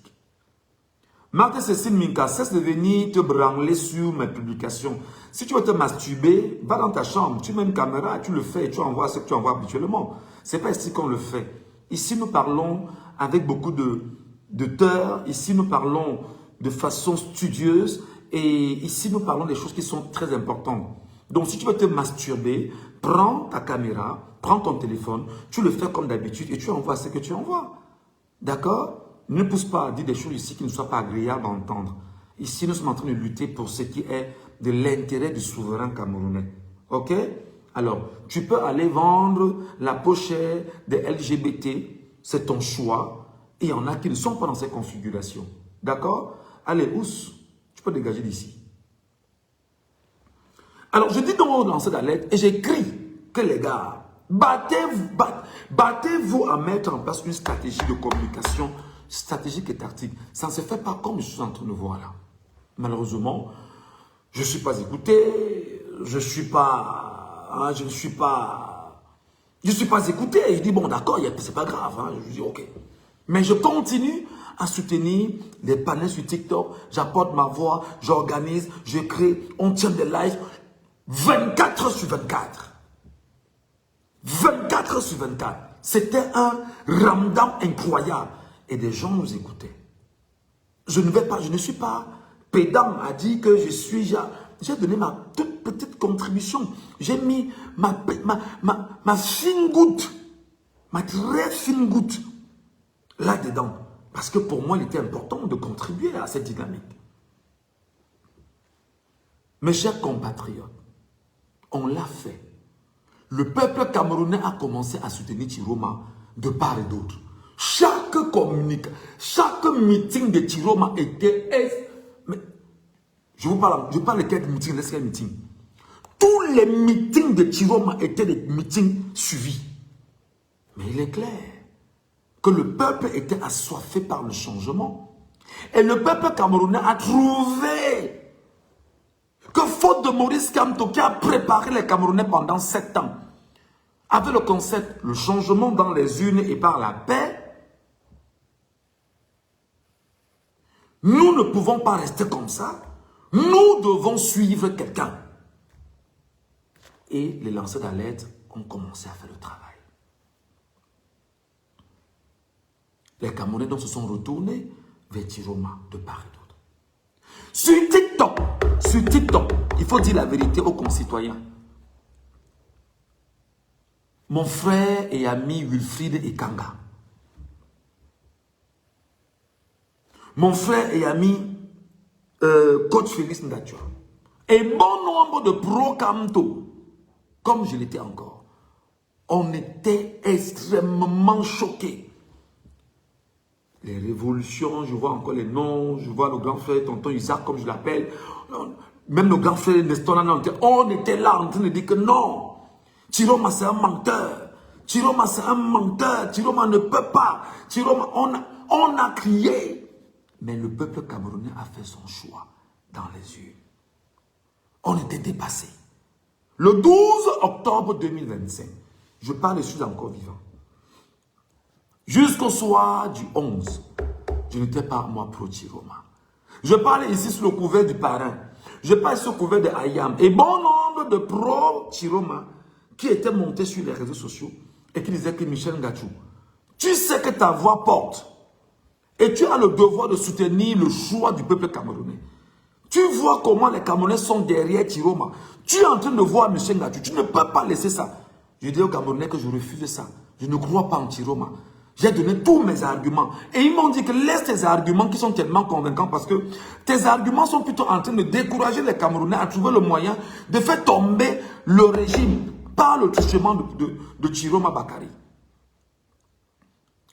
Marthe-Cécile Minka, cesse de venir te branler sur mes publications. Si tu veux te masturber, va dans ta chambre, tu mets une caméra, tu le fais et tu envoies ce que tu envoies habituellement. Ce n'est pas ici qu'on le fait. Ici, nous parlons avec beaucoup de teurs. Ici, nous parlons de façon studieuse. Et ici, nous parlons des choses qui sont très importantes. Donc, si tu veux te masturber, prends ta caméra, prends ton téléphone, tu le fais comme d'habitude et tu envoies ce que tu envoies. D'accord? Ne pousse pas à dire des choses ici qui ne soient pas agréables à entendre. Ici, nous sommes en train de lutter pour ce qui est de l'intérêt du souverain camerounais. Ok? Alors, tu peux aller vendre la pochette des LGBT, c'est ton choix. Et il y en a qui ne sont pas dans ces configurations. D'accord? Allez, Ous, tu peux dégager d'ici. Alors, je dis donc aux lanceurs d'alerte et j'écris que les gars, battez-vous à mettre en place une stratégie de communication stratégique et tactique. Ça ne se fait pas comme je suis en train de voir là. Malheureusement, je ne suis pas écouté, je ne suis pas écouté. Je dis bon d'accord, c'est pas grave, hein. Je dis ok. Mais je continue à soutenir des panels sur TikTok, j'apporte ma voix, j'organise, je crée, on tient des lives 24 heures sur 24. 24 heures sur 24. C'était un ramadan incroyable. Et des gens nous écoutaient. Je ne suis pas pédant à dire que j'ai donné ma toute petite contribution. J'ai mis ma fine goutte, ma très fine goutte là-dedans. Parce que pour moi, il était important de contribuer à cette dynamique. Mes chers compatriotes, on l'a fait. Le peuple camerounais a commencé à soutenir Chiroma de part et d'autre. Chaque meeting de Chiroma était... Mais je parle de quel meeting, de quel meeting. Tous les meetings de Chiroma étaient des meetings suivis. Mais il est clair que le peuple était assoiffé par le changement. Et le peuple camerounais a trouvé que faute de Maurice Kamto qui a préparé les Camerounais pendant 7 ans, avec le concept, le changement dans les urnes et par la paix, nous ne pouvons pas rester comme ça. Nous devons suivre quelqu'un. Et les lanceurs d'alerte ont commencé à faire le travail. Les Camerounais donc se sont retournés vers Chiroma de part et d'autre. Sur TikTok, il faut dire la vérité aux concitoyens. Mon frère et ami Wilfried Ekanga, mon frère et ami coach Félix Ndatua, et bon nombre de pro-Kamto, comme je l'étais encore, on était extrêmement choqués. Les révolutions, je vois encore les noms, je vois le grand frère, tonton Isaac, comme je l'appelle, même le grand frère Nestor, on était là en train de dire que non, Chiroma c'est un menteur, Chiroma c'est un menteur, Chiroma ne peut pas, Chiroma, on a crié. Mais le peuple camerounais a fait son choix dans les urnes. On était dépassé. Le 12 octobre 2025, je parle, je suis encore vivant. Jusqu'au soir du 11, je n'étais pas moi pro-Chiroma. Je parlais ici sous le couvert du parrain. Je parle sous le couvert de Ayam. Et bon nombre de pro-Chiroma qui étaient montés sur les réseaux sociaux et qui disaient que Michel Ngachou, tu sais que ta voix porte. Et tu as le devoir de soutenir le choix du peuple camerounais. Tu vois comment les Camerounais sont derrière Chiroma. Tu es en train de voir Michel Ngachou. Tu ne peux pas laisser ça. Je dis aux Camerounais que je refuse ça. Je ne crois pas en Chiroma. J'ai donné tous mes arguments. Et ils m'ont dit que laisse tes arguments qui sont tellement convaincants parce que tes arguments sont plutôt en train de décourager les Camerounais à trouver le moyen de faire tomber le régime par le truchement de Chiroma Bakary.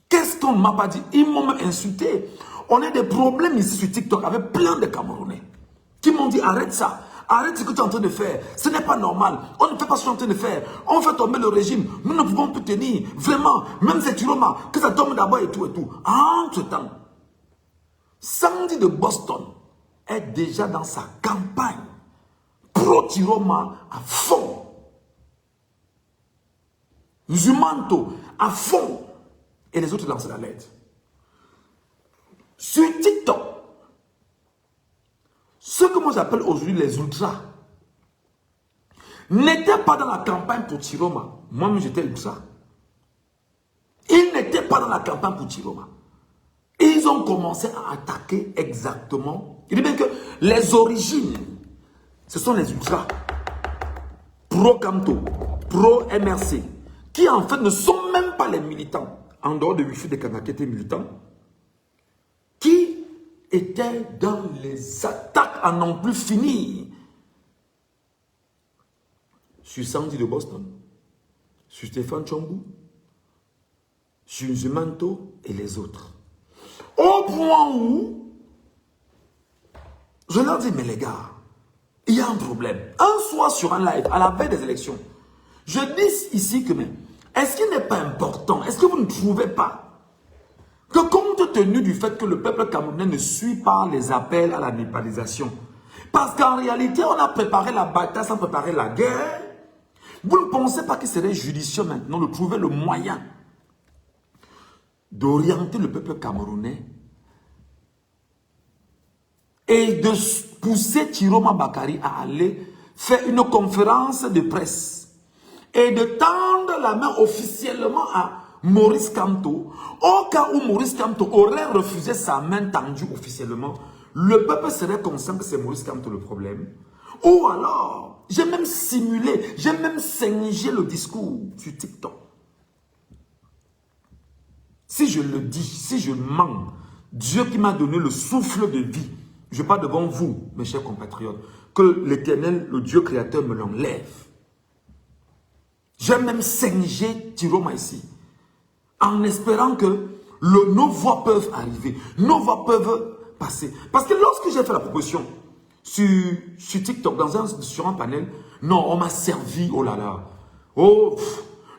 Qu'est-ce qu'on ne m'a pas dit? Ils m'ont même insulté. On a des problèmes ici sur TikTok avec plein de Camerounais qui m'ont dit arrête ça. Arrête ce que tu es en train de faire. Ce n'est pas normal. On ne fait pas ce qu'on est en train de faire. On fait tomber le régime. Nous ne pouvons plus tenir. Vraiment. Même ces Tiroma, que ça tombe d'abord et tout et tout. Entre-temps, Sandy de Boston est déjà dans sa campagne pro-Tiroma à fond. Zumanto à fond. Et les autres lancent la lettre. Sur TikTok, ce que moi j'appelle aujourd'hui les ultras n'étaient pas dans la campagne pour Tiroma. Moi-même j'étais ultra. Ils n'étaient pas dans la campagne pour Tiroma. Ils ont commencé à attaquer exactement. Il dit bien que les origines, ce sont les ultras. Pro-Camto, pro-MRC, qui en fait ne sont même pas les militants, en dehors de Wifi des Kanaka qui étaient militants, qui étaient dans les attaques à n'en plus finir sur Sandy de Boston, sur Stéphane Chambou, sur Zumanto et les autres. Au point où je leur dis, mais les gars, il y a un problème. Un soir sur un live, à la veille des élections, je dis ici que, mais est-ce qu'il n'est pas important, est-ce que vous ne trouvez pas que compte tenu du fait que le peuple camerounais ne suit pas les appels à la népalisation, parce qu'en réalité, on a préparé la bataille sans préparer la guerre, vous ne pensez pas qu'il serait judicieux maintenant de trouver le moyen d'orienter le peuple camerounais et de pousser Tiroma Bakari à aller faire une conférence de presse et de tendre la main officiellement à Maurice Kamto, au cas où Maurice Kamto aurait refusé sa main tendue officiellement, le peuple serait conscient que c'est Maurice Kamto le problème. Ou alors, j'ai même simulé, j'ai même singé le discours sur TikTok. Si je le dis, si je mens, Dieu qui m'a donné le souffle de vie, je parle devant vous, mes chers compatriotes, que l'Éternel, le Dieu créateur, me l'enlève. J'ai même singé Tiroma ici, en espérant que nos voix peuvent arriver, nos voix peuvent passer. Parce que lorsque j'ai fait la proposition sur TikTok, sur un panel, non, on m'a servi, oh là là, oh,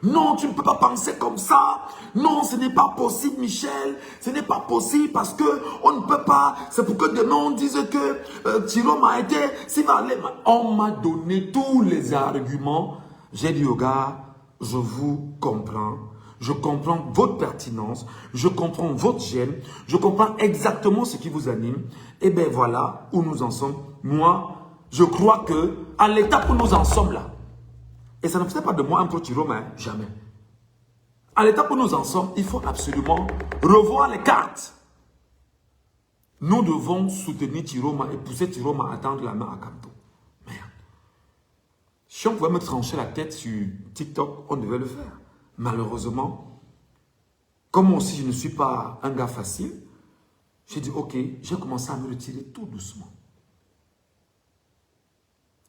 non, tu ne peux pas penser comme ça. Non, ce n'est pas possible, Michel. Ce n'est pas possible parce que on ne peut pas. C'est pour que demain on dise que Tiroma a été. S'il va aller, on m'a donné tous les arguments. J'ai dit aux gars, je vous comprends. Je comprends votre pertinence. Je comprends votre gêne. Je comprends exactement ce qui vous anime. Et bien voilà où nous en sommes. Moi, je crois que à l'étape où nous en sommes là, et ça ne faisait pas de moi un pro-Tiroma, hein, jamais. À l'étape où nous en sommes, il faut absolument revoir les cartes. Nous devons soutenir Tiroma et pousser Tiroma à tendre la main à Kamto. Merde. Si on pouvait me trancher la tête sur TikTok, on devait le faire. Malheureusement, comme moi aussi je ne suis pas un gars facile, j'ai dit ok, j'ai commencé à me retirer tout doucement.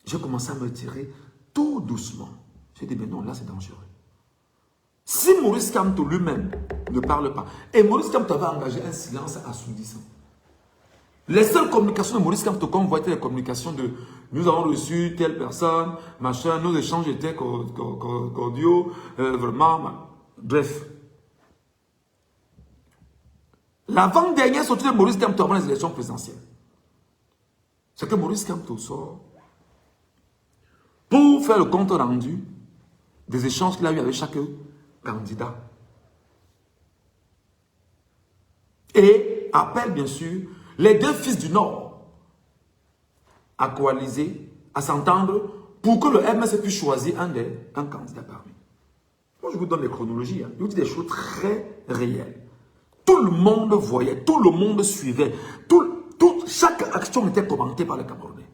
J'ai commencé à me retirer tout doucement. J'ai dit, mais non, là c'est dangereux. Si Maurice Kamto lui-même ne parle pas, et Maurice Kamto avait engagé un silence assourdissant. Les seules communications de Maurice Kamto, comme vous voyez, les communications de nous avons reçu telle personne, machin, nos échanges étaient cordiaux, vraiment, bref. L'avant-dernière sortie de Maurice Kamto avant les élections présidentielles, c'est que Maurice Kamto sort pour faire le compte rendu des échanges qu'il a eu avec chaque candidat. Et appelle bien sûr les deux fils du Nord à coaliser, à s'entendre pour que le MS puisse choisir un candidat parmi. Moi je vous donne les chronologies, hein. Je vous dis des choses très réelles. Tout le monde voyait, tout le monde suivait, chaque action était commentée par les Camerounais.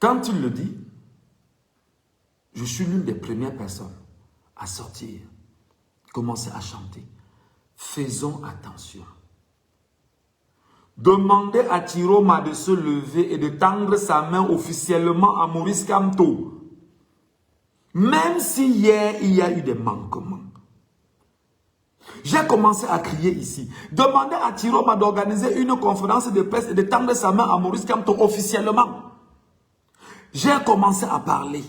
Quand il le dit, je suis l'une des premières personnes à sortir, commencer à chanter. Faisons attention. Demandez à Tiroma de se lever et de tendre sa main officiellement à Maurice Kamto. Même si hier, il y a eu des manquements. J'ai commencé à crier ici. Demander à Tiroma d'organiser une conférence de presse et de tendre sa main à Maurice Kamto officiellement. J'ai commencé à parler.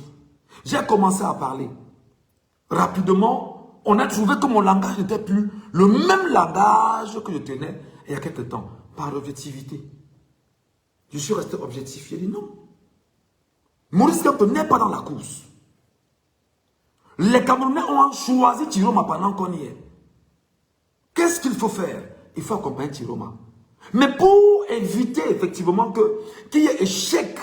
Rapidement, on a trouvé que mon langage n'était plus le même langage que je tenais il y a quelque temps, par objectivité. Je suis resté objectif. J'ai dit non. Maurice Kamto n'est pas dans la course. Les Camerounais ont choisi Tiroma pendant qu'on y est. Qu'est-ce qu'il faut faire? Il faut accompagner Tiroma. Mais pour éviter effectivement qu'il y ait échec,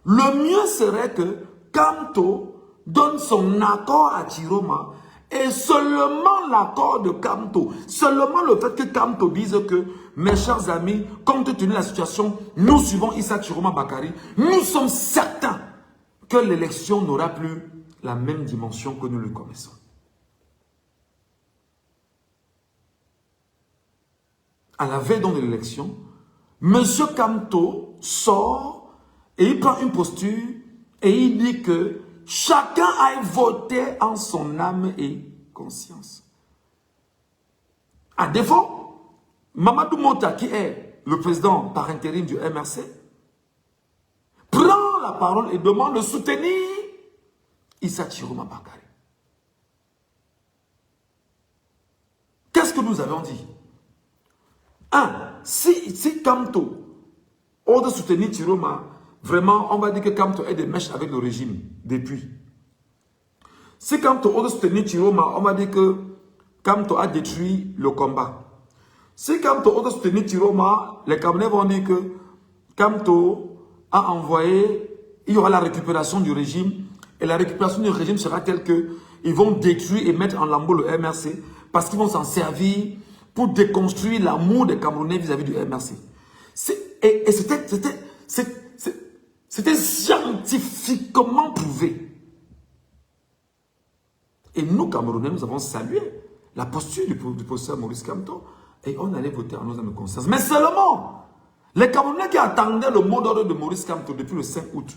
le mieux serait que Kamto donne son accord à Tiroma et seulement l'accord de Kamto, seulement le fait que Kamto dise que, mes chers amis, compte tenu de la situation, nous suivons Issa Chiroma Bakari, nous sommes certains que l'élection n'aura plus la même dimension que nous le connaissons. À la veille donc de l'élection, M. Kamto sort et il prend une posture et il dit que chacun aille voter en son âme et conscience. À défaut, Mamadou Mota, qui est le président par intérim du MRC, prend la parole et demande de soutenir Issa Chiroma Bakari. Qu'est-ce que nous avons dit? Si Kamto ose soutenir Chiroma, vraiment, on va dire que Kamto est des mèches avec le régime depuis. Si Kamto ose soutenir Chiroma, on va dire que Kamto a détruit le combat. Si Kamto ose soutenir Chiroma, les Camerounais vont dire que Kamto a envoyé, il y aura la récupération du régime, et la récupération du régime sera telle qu'ils vont détruire et mettre en lambeau le MRC, parce qu'ils vont s'en servir pour déconstruire l'amour des Camerounais vis-à-vis du MRC. Et c'était scientifiquement prouvé. Et nous, Camerounais, nous avons salué la posture du professeur Maurice Kamto et on allait voter en nos âmes de conscience. Mais seulement, les Camerounais qui attendaient le mot d'ordre de Maurice Kamto depuis le 5 août,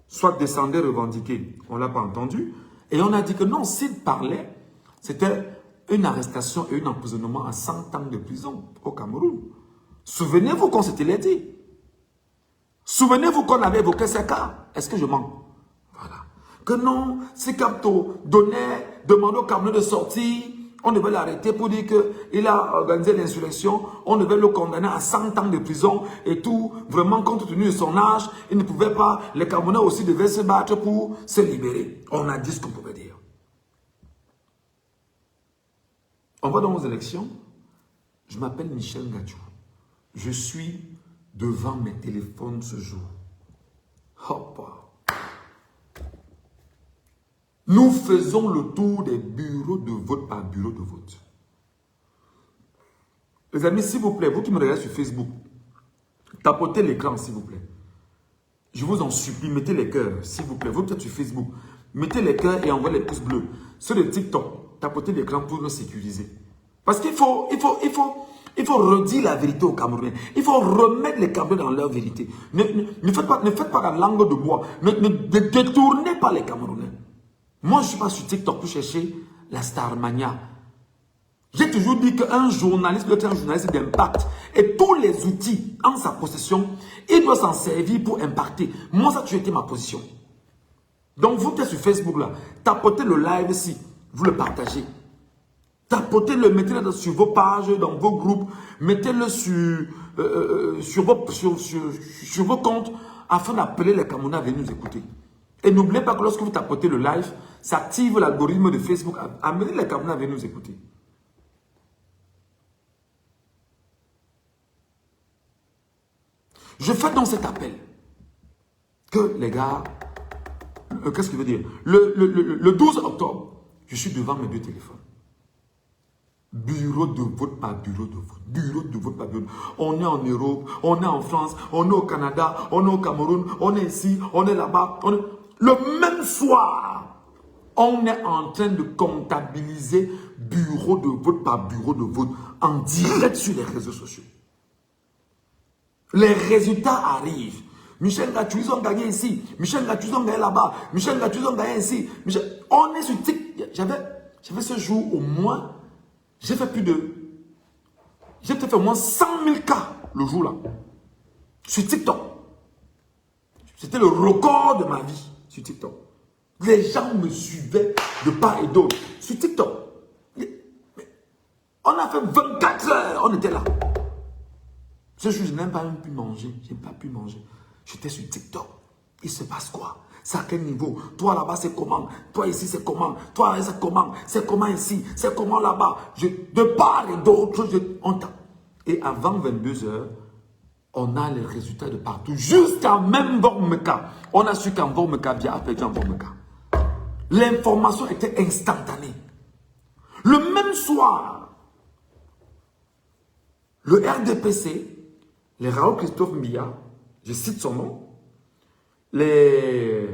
soit descendaient revendiquer, on ne l'a pas entendu, et on a dit que non, s'il parlait, c'était une arrestation et un emprisonnement à 100 ans de prison au Cameroun. Souvenez-vous qu'on s'était dit. Souvenez-vous qu'on avait évoqué ces cas. Est-ce que je mens? Voilà. Que non, si Kamto demandait au Cameroun de sortir, on devait l'arrêter pour dire qu'il a organisé l'insurrection, on devait le condamner à 100 ans de prison et tout. Vraiment, compte tenu de son âge, il ne pouvait pas, les Camerounais aussi devaient se battre pour se libérer. On a dit ce qu'on pouvait dire. On va dans aux élections. Je m'appelle Michel Gadjou. Je suis devant mes téléphones ce jour. Hop. Nous faisons le tour des bureaux de vote par bureau de vote. Les amis, s'il vous plaît, vous qui me regardez sur Facebook, tapotez l'écran, s'il vous plaît. Je vous en supplie, mettez les cœurs, s'il vous plaît. Vous qui êtes sur Facebook, mettez les cœurs et envoyez les pouces bleus. Sur le TikTok, tapotez l'écran pour nous sécuriser. Parce qu'il faut redire la vérité aux Camerounais. Il faut remettre les Camerounais dans leur vérité. Ne faites pas la langue de bois. Ne détournez pas les Camerounais. Moi, je ne suis pas sur TikTok pour chercher la starmania. J'ai toujours dit qu'un journaliste doit être un journaliste d'impact. Et tous les outils en sa possession, il doit s'en servir pour impacter. Moi, ça a toujours été ma position. Donc, vous qui êtes sur Facebook, là, tapotez le live ici. Vous le partagez. Tapotez-le, mettez-le sur vos pages, dans vos groupes. Mettez-le sur vos comptes afin d'appeler les Camerounais à venir nous écouter. Et n'oubliez pas que lorsque vous tapotez le live, ça active l'algorithme de Facebook. Amenez les Camerounais à venir nous écouter. Je fais donc cet appel. Que les gars, qu'est-ce qu'il veut dire? Le 12 octobre, je suis devant mes deux téléphones. Bureau de vote par bureau de vote. Bureau de vote par bureau de vote. On est en Europe, on est en France, on est au Canada, on est au Cameroun, on est ici, on est là-bas. Le même soir, on est en train de comptabiliser bureau de vote par bureau de vote en direct sur les réseaux sociaux. Les résultats arrivent. Michel Gatou, ils ont gagné ici. Michel Gatou, ils ont gagné là-bas. Michel Gatou, ils ont gagné ici. On est sur TikTok. J'avais ce jour au moins, j'ai fait plus de... J'ai peut-être fait au moins 100 000 cas le jour là. Sur TikTok. C'était le record de ma vie sur TikTok. Les gens me suivaient de part et d'autre sur TikTok. On a fait 24 heures, on était là. Ce jour, je n'ai pas même pu manger. Je n'ai pas pu manger. J'étais sur TikTok. Il se passe quoi? C'est à quel niveau? Toi là-bas, c'est comment? Toi ici, c'est comment? Toi, c'est comment? C'est comment ici? C'est comment là-bas? De part et d'autre, et avant 22 heures, on a les résultats de partout. Jusqu'à même Vormeka. On a su qu'en Vormeka, bien a perdu en Vormeka. L'information était instantanée. Le même soir, le RDPC, les Raoul Christophe Mbiya, je cite son nom, les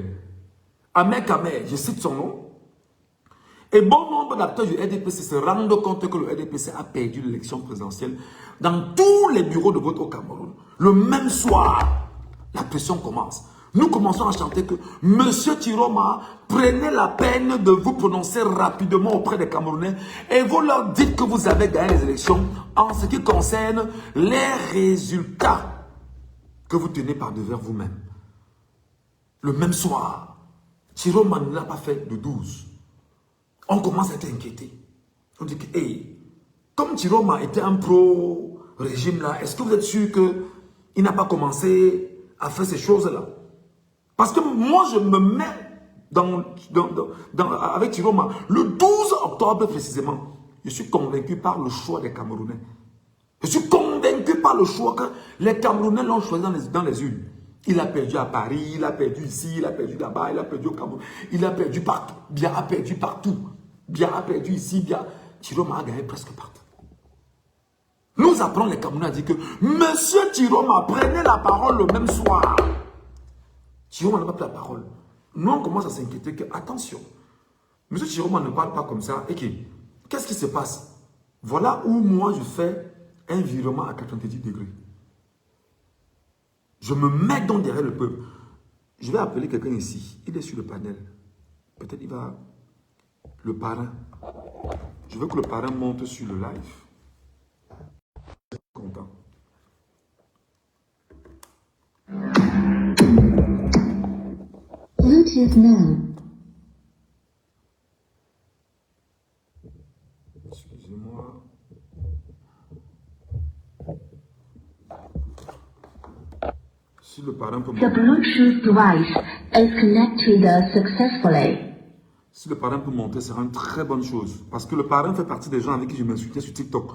Ahmed Kamer, je cite son nom, et bon nombre d'acteurs du RDPC se rendent compte que le RDPC a perdu l'élection présidentielle dans tous les bureaux de vote au Cameroun. Le même soir, la pression commence. Nous commençons à chanter que Monsieur Tiroma, prenez la peine de vous prononcer rapidement auprès des Camerounais et vous leur dites que vous avez gagné les élections en ce qui concerne les résultats que vous tenez par devers vous-même. Le même soir, Tiroma ne l'a pas fait de 12. On commence à être inquiété. On dit que, hey, comme Tiroma était un pro-régime là, est-ce que vous êtes sûr qu'il n'a pas commencé à faire ces choses-là? Parce que moi, je me mets avec Tiroma. Le 12 octobre précisément, je suis convaincu par le choix des Camerounais. Je suis convaincu par le choix que les Camerounais l'ont choisi dans les urnes. Il a perdu à Paris, il a perdu ici, il a perdu là-bas, il a perdu au Cameroun. Il a perdu partout. Bien a perdu partout. Bien a perdu ici, bien. Tiroma a gagné presque partout. Nous apprenons les Camerounais à dire que Monsieur Tiroma prenait la parole le même soir. Tiroma n'a pas pris la parole. Nous, on commence à s'inquiéter que, attention, M. Tiroma ne parle pas comme ça. Et qu'est-ce qui se passe? Voilà où moi, je fais un virement à 90 degrés. Je me mets donc derrière le peuple. Je vais appeler quelqu'un ici. Il est sur le panel. Peut-être il va... Le parrain. Je veux que le parrain monte sur le live. Je suis content. Bluetooth now. Excusez-moi. Si le parrain peut The monter. Bluetooth device is connected successfully. Si le parrain peut monter, c'est une très bonne chose. Parce que le parrain fait partie des gens avec qui je m'insultais sur TikTok.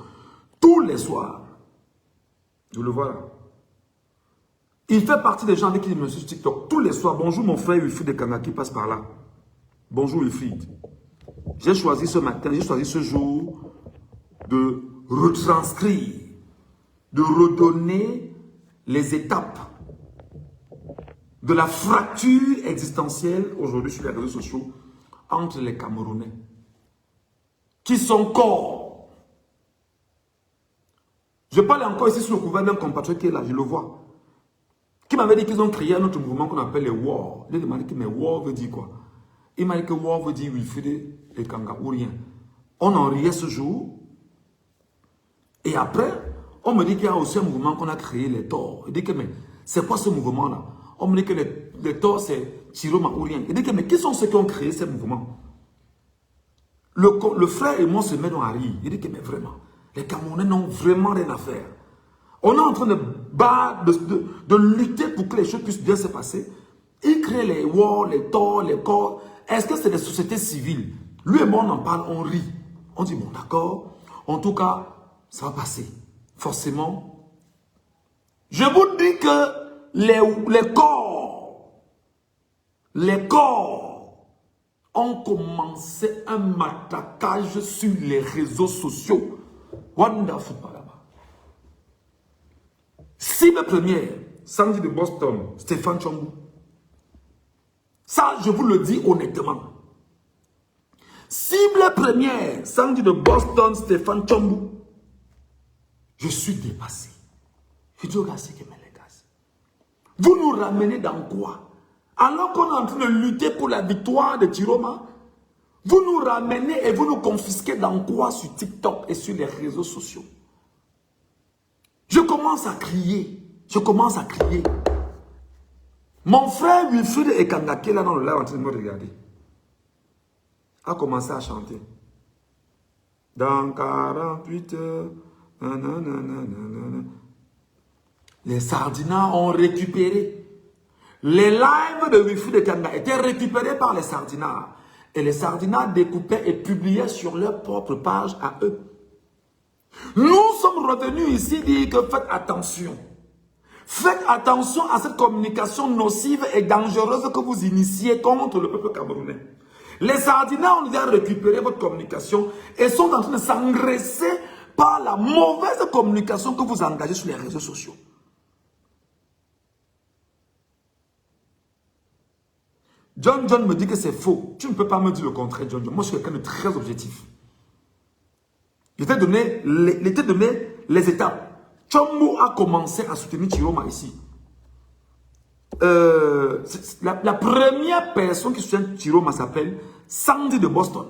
Tous les soirs. Je le vois là. Il fait partie des gens avec qui je m'insulte sur TikTok. Tous les soirs. Bonjour mon frère Wilfried de Kanga qui passe par là. Bonjour Wilfried. J'ai choisi ce matin, j'ai choisi ce jour de retranscrire, de redonner les étapes de la fracture existentielle aujourd'hui sur les réseaux sociaux entre les Camerounais qui sont corps. Je parle encore ici sur le couvert d'un compatriote qui est là, je le vois. Qui m'avait dit qu'ils ont créé un autre mouvement qu'on appelle les WAR. Il m'a demandé que mais WAR veut dire quoi? Il m'a dit que WAR veut dire Wilfried et Kanga ou rien. On en riait ce jour. Et après, on me dit qu'il y a aussi un mouvement qu'on a créé, les Torts. Il dit que mais c'est quoi ce mouvement-là? On me dit que les Torts c'est Tiroma ou rien. Il dit que mais qui sont ceux qui ont créé ce mouvement? Le frère et moi se met dans à rire. Il dit que mais vraiment, les Camerounais n'ont vraiment rien à faire. On est en train de lutter pour que les choses puissent bien se passer. Ils créent les WAR, les Torts, les corps. Est-ce que c'est des sociétés civiles? Lui et moi, on en parle, on rit. On dit, bon, d'accord. En tout cas, ça va passer. Forcément. Je vous dis que les corps ont commencé un matraquage sur les réseaux sociaux. Wonderful, là-bas. Cible première, samedi de Boston, Stéphane Tchambou. Ça, je vous le dis honnêtement. Cible première, samedi de Boston, Stéphane Tchambou. Je suis dépassé. Je dis, regarde ce que mes les gars. Vous nous ramenez dans quoi? Alors qu'on est en train de lutter pour la victoire de Tiroma, vous nous ramenez et vous nous confisquez dans quoi sur TikTok et sur les réseaux sociaux? Je commence à crier. Je commence à crier. Mon frère Wilfried Ekanga, qui est là dans le live en train de me regarder, a commencé à chanter. Dans 48 heures, nanana. Les Sardinats ont récupéré. Les lives de Wilfried Ekanga étaient récupérés par les Sardinats. Et les Sardinats découpaient et publiaient sur leur propre page à eux. Nous sommes revenus ici dire que faites attention. Faites attention à cette communication nocive et dangereuse que vous initiez contre le peuple camerounais. Les Sardinats ont déjà récupéré votre communication et sont en train de s'engraisser par la mauvaise communication que vous engagez sur les réseaux sociaux. John me dit que c'est faux. Tu ne peux pas me dire le contraire, John. Moi, je suis quelqu'un de très objectif. Je t'ai donné les étapes. Tchombo a commencé à soutenir Chiroma ici. La première personne qui soutient Chiroma s'appelle Sandy de Boston.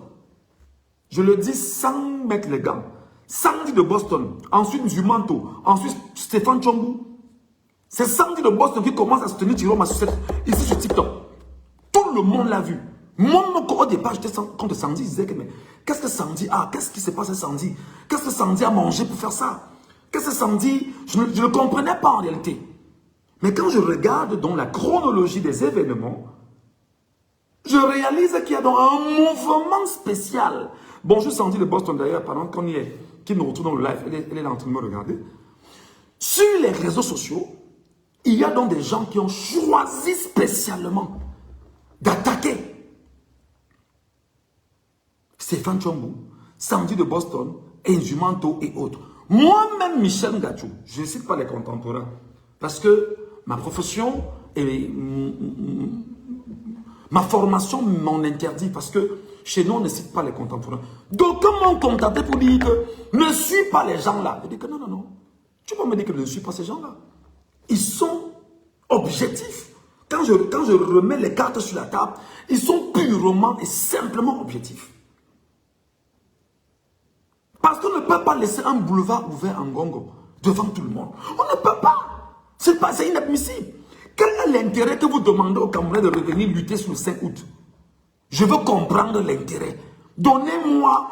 Je le dis sans mettre les gants. Sandy de Boston. Ensuite Zumanto. Ensuite Stéphane Tchombo. C'est Sandy de Boston qui commence à soutenir Chiroma ici sur TikTok. Tout le monde l'a vu. Moi, au départ, j'étais contre Sandy. Je disais que, mais qu'est-ce que Sandy a? Qu'est-ce qui se passe à Sandy? Qu'est-ce que Sandy a mangé pour faire ça? Qu'est-ce que Sandy? Je ne comprenais pas en réalité. Mais quand je regarde dans la chronologie des événements, je réalise qu'il y a donc un mouvement spécial. Bonjour Sandy de Boston d'ailleurs, pendant qu'on y est, qui nous retrouve dans le live, elle est là en train de me regarder. Sur les réseaux sociaux, il y a donc des gens qui ont choisi spécialement d'attaquer Stéphane Tchombo, Sandy de Boston, Nzumanto et autres. Moi-même, Michel Ngachou, je ne cite pas les contemporains, parce que ma profession et ma formation m'en interdit, parce que chez nous, on ne cite pas les contemporains. Donc, m'ont contacté pour dire que ne suis pas les gens-là. Je dis que non. Tu peux me dire que je ne suis pas ces gens-là. Ils sont objectifs. Quand je remets les cartes sur la table, ils sont purement et simplement objectifs. Parce qu'on ne peut pas laisser un boulevard ouvert en Congo devant tout le monde. On ne peut pas. C'est inadmissible. Quel est l'intérêt que vous demandez aux Camerounais de revenir lutter sur le 5 août? Je veux comprendre l'intérêt. Donnez-moi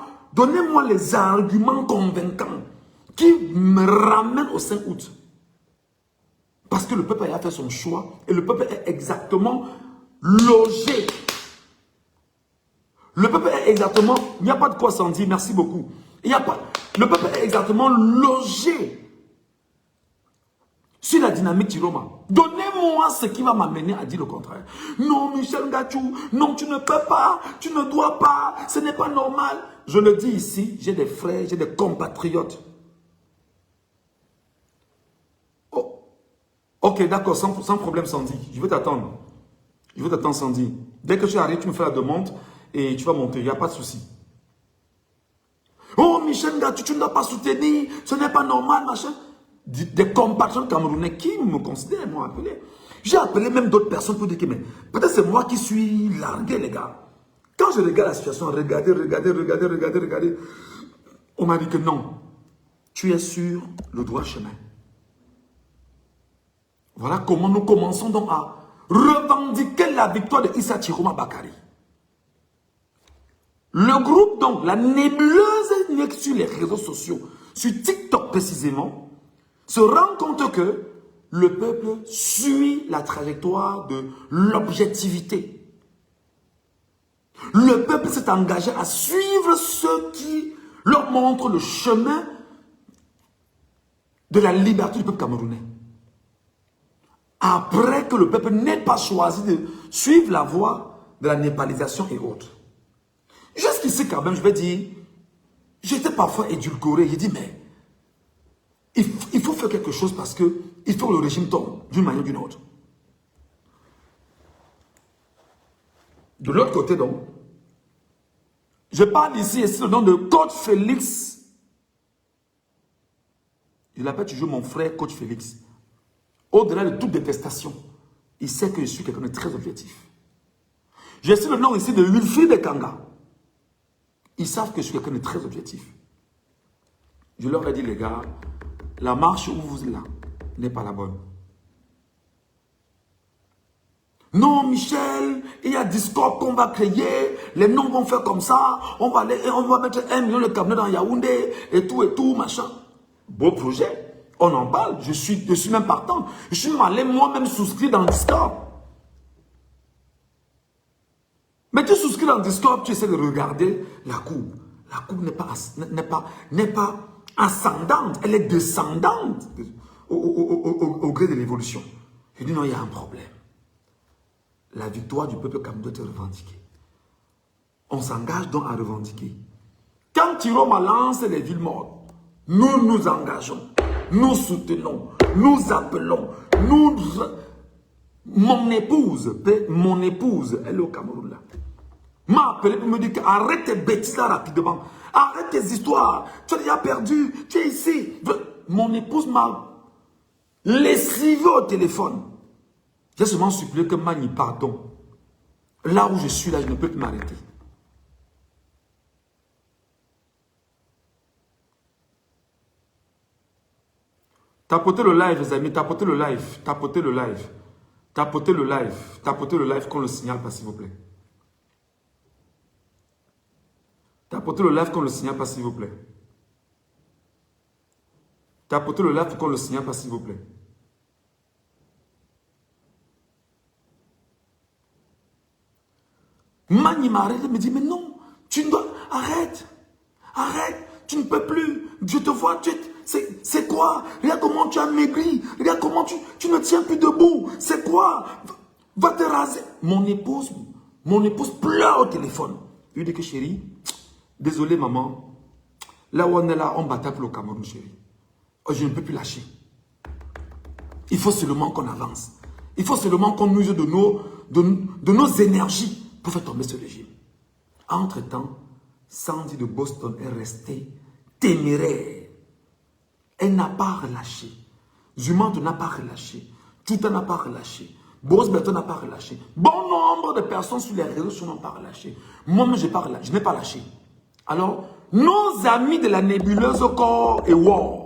les arguments convaincants qui me ramènent au 5 août. Parce que le peuple a fait son choix et le peuple est exactement logé. Le peuple est exactement... Il n'y a pas de quoi s'en dire, merci beaucoup. Il n'y a pas... Le peuple est exactement logé sur la dynamique Chiroma. Donnez-moi ce qui va m'amener à dire le contraire. Non, Michel Ngachou, non, tu ne peux pas, tu ne dois pas, ce n'est pas normal. Je le dis ici, j'ai des frères, j'ai des compatriotes. Oh. Ok, d'accord, sans problème, Sandy. Je vais t'attendre. Je vais t'attendre, Sandy. Dès que tu arrives, tu me fais la demande et tu vas monter, il n'y a pas de souci. Oh, Michel Ngachou, tu ne dois pas soutenir, ce n'est pas normal, machin. Des compatriotes camerounais qui me considèrent, m'ont appelé. J'ai appelé même d'autres personnes pour dire que peut-être c'est moi qui suis largué, les gars. Quand je regarde la situation, regardez, on m'a dit que non, tu es sur le droit chemin. Voilà comment nous commençons donc à revendiquer la victoire de Issa Chiroma Bakary. Le groupe, donc, la nébuleuse sur les réseaux sociaux, sur TikTok précisément, se rend compte que le peuple suit la trajectoire de l'objectivité. Le peuple s'est engagé à suivre ceux qui leur montrent le chemin de la liberté du peuple camerounais. Après que le peuple n'ait pas choisi de suivre la voie de la népalisation et autres. Jusqu'ici quand même, je vais dire, j'étais parfois édulcoré. J'ai dit, mais il faut faire quelque chose parce que il faut que le régime tombe d'une manière ou d'une autre. De l'autre côté donc, je parle ici et c'est le nom de Coach Félix. Je l'appelle toujours mon frère Coach Félix. au-delà de toute détestation, il sait que je suis quelqu'un de très objectif. J'ai su le nom ici de Wilfried Kanga. Ils savent que je suis quelqu'un de très objectif. Je leur ai dit, les gars, la marche où vous êtes là n'est pas la bonne. Non, Michel, il y a Discord qu'on va créer, les noms vont faire comme ça, on va mettre 1 million de Camerounais dans Yaoundé, et tout, machin. Beau projet, on en parle, je suis même partant. Je suis allé moi-même souscrire dans Discord. Mais tu souscris dans Discord, tu essaies de regarder la courbe. La courbe n'est pas ascendante, elle est descendante au gré de l'évolution. Je dis non, il y a un problème. La victoire du peuple camerounais doit être revendiquée. On s'engage donc à revendiquer. Quand Tiroma lance les villes mortes, nous nous engageons, nous soutenons, nous appelons, mon épouse, elle est au Cameroun là, m'a appelé pour me dire arrête tes bêtises là rapidement, arrête tes histoires, tu as déjà perdu, tu es ici. Mon épouse m'a lessivé au téléphone. J'ai seulement supplié que Mani pardon. Là où je suis là, je ne peux plus m'arrêter. Tapotez le live, les amis, tapotez le live, tapotez le live, tapotez le live, tapotez le live qu'on le signale pas, s'il vous plaît. Tapotez le live qu'on le signale pas, s'il vous plaît. Tapotez le live qu'on le signale pas, s'il vous plaît. Mani m'a arrêté, me dit, mais non, tu ne dois, arrête, tu ne peux plus, je te vois, c'est quoi? Regarde comment tu as maigri, regarde comment tu ne tiens plus debout, c'est quoi? Va te raser. Mon épouse pleure au téléphone. Je lui dis que chérie, désolé maman, là où on est là, on bataille pour le Cameroun, chérie. Oh, je ne peux plus lâcher. Il faut seulement qu'on avance. Il faut seulement qu'on use de nos énergies pour faire tomber ce régime. Entre-temps, Sandy de Boston est restée téméraire. Elle n'a pas relâché. Zumante n'a pas relâché. Tuta n'a pas relâché. Boris Berton n'a pas relâché. Bon nombre de personnes sur les réseaux sociaux n'ont pas relâché. Moi-même, je n'ai pas lâché. Alors, nos amis de la nébuleuse Corps et War,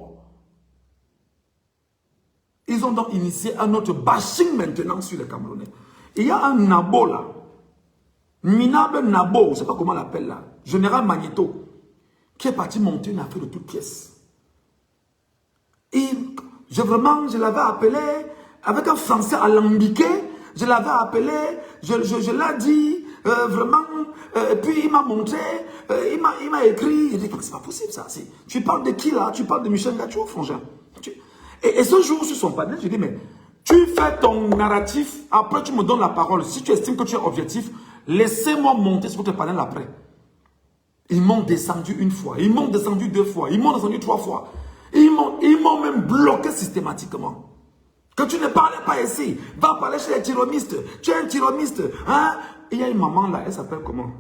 ils ont donc initié un autre bashing maintenant sur les Camerounais. Il y a un Nabo là, minable Nabo, je ne sais pas comment on l'appelle là, général Magneto, qui est parti monter une affaire de toutes pièces. Et je l'avais appelé, avec un français alambiqué, je l'avais appelé, je l'ai dit, vraiment, et puis il m'a montré, il m'a écrit, il dit, c'est pas possible ça, tu parles de qui là? Tu parles de Michel Gacho, frangin. Et ce jour sur son panel, je dis, mais tu fais ton narratif, après tu me donnes la parole. Si tu estimes que tu es objectif, laissez-moi monter sur votre panel après. Ils m'ont descendu une fois, ils m'ont descendu 2 fois, ils m'ont descendu 3 fois. Ils m'ont même bloqué systématiquement. Que tu ne parlais pas ici, va parler chez les tyromistes. Tu es un tyromiste. Hein? Il y a une maman là, elle s'appelle comment?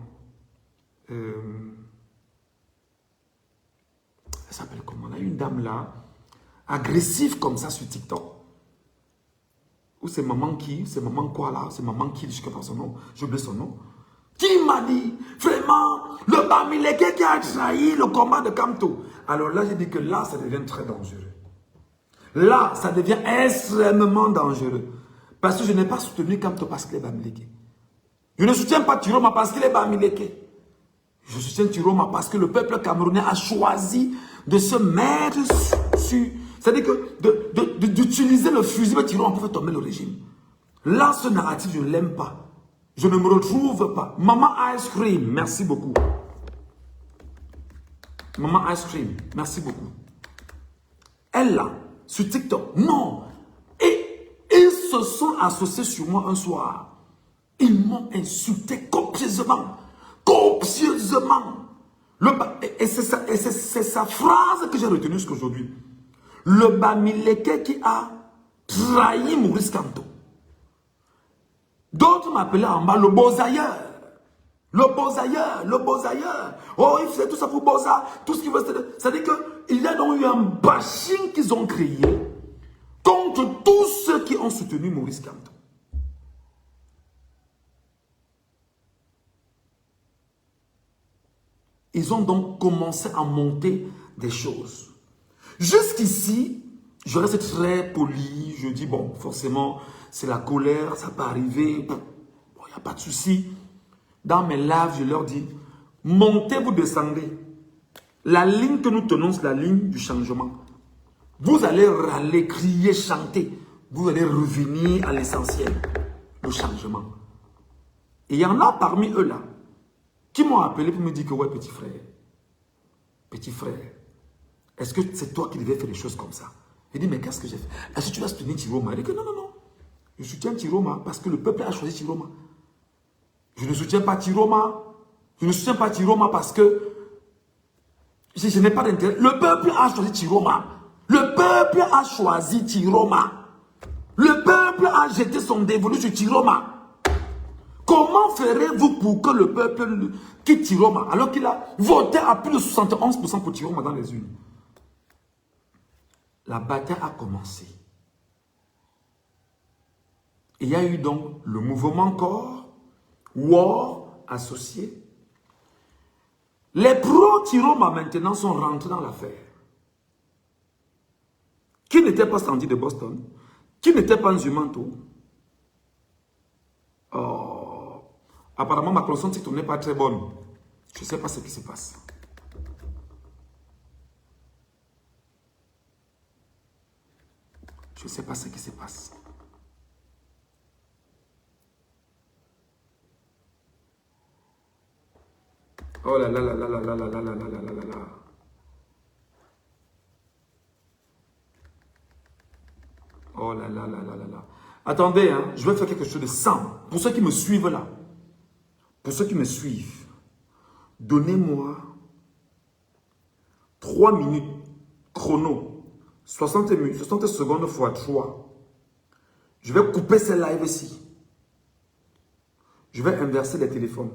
Elle s'appelle comment? Il y a une dame là, agressive comme ça sur TikTok. Ou c'est maman qui, c'est maman quoi là, c'est maman qui, je ne sais pas son nom, j'ai oublié son nom. Qui m'a dit, vraiment, le Bamileke qui a trahi le combat de Kamto. Alors là, j'ai dit que là, ça devient très dangereux. Là, ça devient extrêmement dangereux. Parce que je n'ai pas soutenu Kamto parce qu'il est Bamileke. Je ne soutiens pas Tiroma parce qu'il est Bamileke. Je soutiens Tiroma parce que le peuple camerounais a choisi de se mettre sur... C'est-à-dire que d'utiliser le fusil de Tiroma pour faire tomber le régime. Là, ce narratif, je ne l'aime pas. Je ne me retrouve pas. Maman Ice Cream, merci beaucoup. Maman Ice Cream, merci beaucoup. Elle là, sur TikTok, non. Et ils se sont associés sur moi un soir. Ils m'ont insulté copieusement. Copieusement. Et c'est sa phrase que j'ai retenue jusqu'aujourd'hui. Le Bamileke qui a trahi Maurice Kamto. D'autres m'appelaient en bas le Bozailleur. Le Bozailleur, le Bozailleur. Oh, il faisait tout ça pour Boza. Tout ce qu'il veut, c'est-à-dire qu'il y a donc eu un bashing qu'ils ont créé contre tous ceux qui ont soutenu Maurice Kamto. Ils ont donc commencé à monter des choses. Jusqu'ici, je reste très poli. Je dis, bon, forcément, c'est la colère, ça peut arriver. Bon, il n'y a pas de souci. Dans mes lives, je leur dis, montez, vous descendez. La ligne que nous tenons, c'est la ligne du changement. Vous allez râler, crier, chanter. Vous allez revenir à l'essentiel, le changement. Et il y en a parmi eux là, qui m'ont appelé pour me dire que, ouais, petit frère, est-ce que c'est toi qui devais faire des choses comme ça? J'ai dit, mais qu'est-ce que j'ai fait? Est-ce que tu vas soutenir Chiroma? Il dit que non, non, non. Je soutiens Chiroma parce que le peuple a choisi Chiroma. Je ne soutiens pas Chiroma. Je ne soutiens pas Chiroma parce que je n'ai pas d'intérêt. Le peuple a choisi Chiroma. Le peuple a choisi Chiroma. Le peuple a jeté son dévolu sur Chiroma. Comment ferez-vous pour que le peuple quitte Chiroma alors qu'il a voté à plus de 71% pour Chiroma dans les urnes? La bataille a commencé. Il y a eu donc le mouvement corps, War associé. Les pro-Chiroma maintenant sont rentrés dans l'affaire. Qui n'était pas Sandy de Boston, qui n'était pas Nzumanto. Apparemment, ma connexion TikTok n'est pas très bonne. Je ne sais pas ce qui se passe. Je ne sais pas ce qui se passe. Oh là là là là là là là là là là là là là. Oh là là là là là là. Attendez, hein, je vais faire quelque chose de simple. Pour ceux qui me suivent là, pour ceux qui me suivent, donnez-moi 3 minutes chrono, 60 secondes fois 3. Je vais couper ces lives-ci. Je vais inverser les téléphones.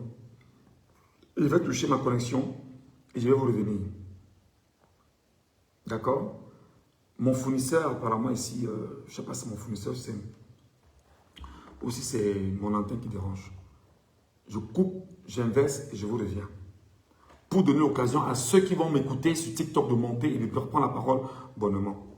Je vais toucher ma connexion et je vais vous revenir. D'accord? Mon fournisseur, apparemment ici, je ne sais pas si mon fournisseur, c'est aussi c'est mon antenne qui dérange. Je coupe, j'inverse et je vous reviens. Pour donner l'occasion à ceux qui vont m'écouter sur TikTok de monter et de reprendre la parole bonnement.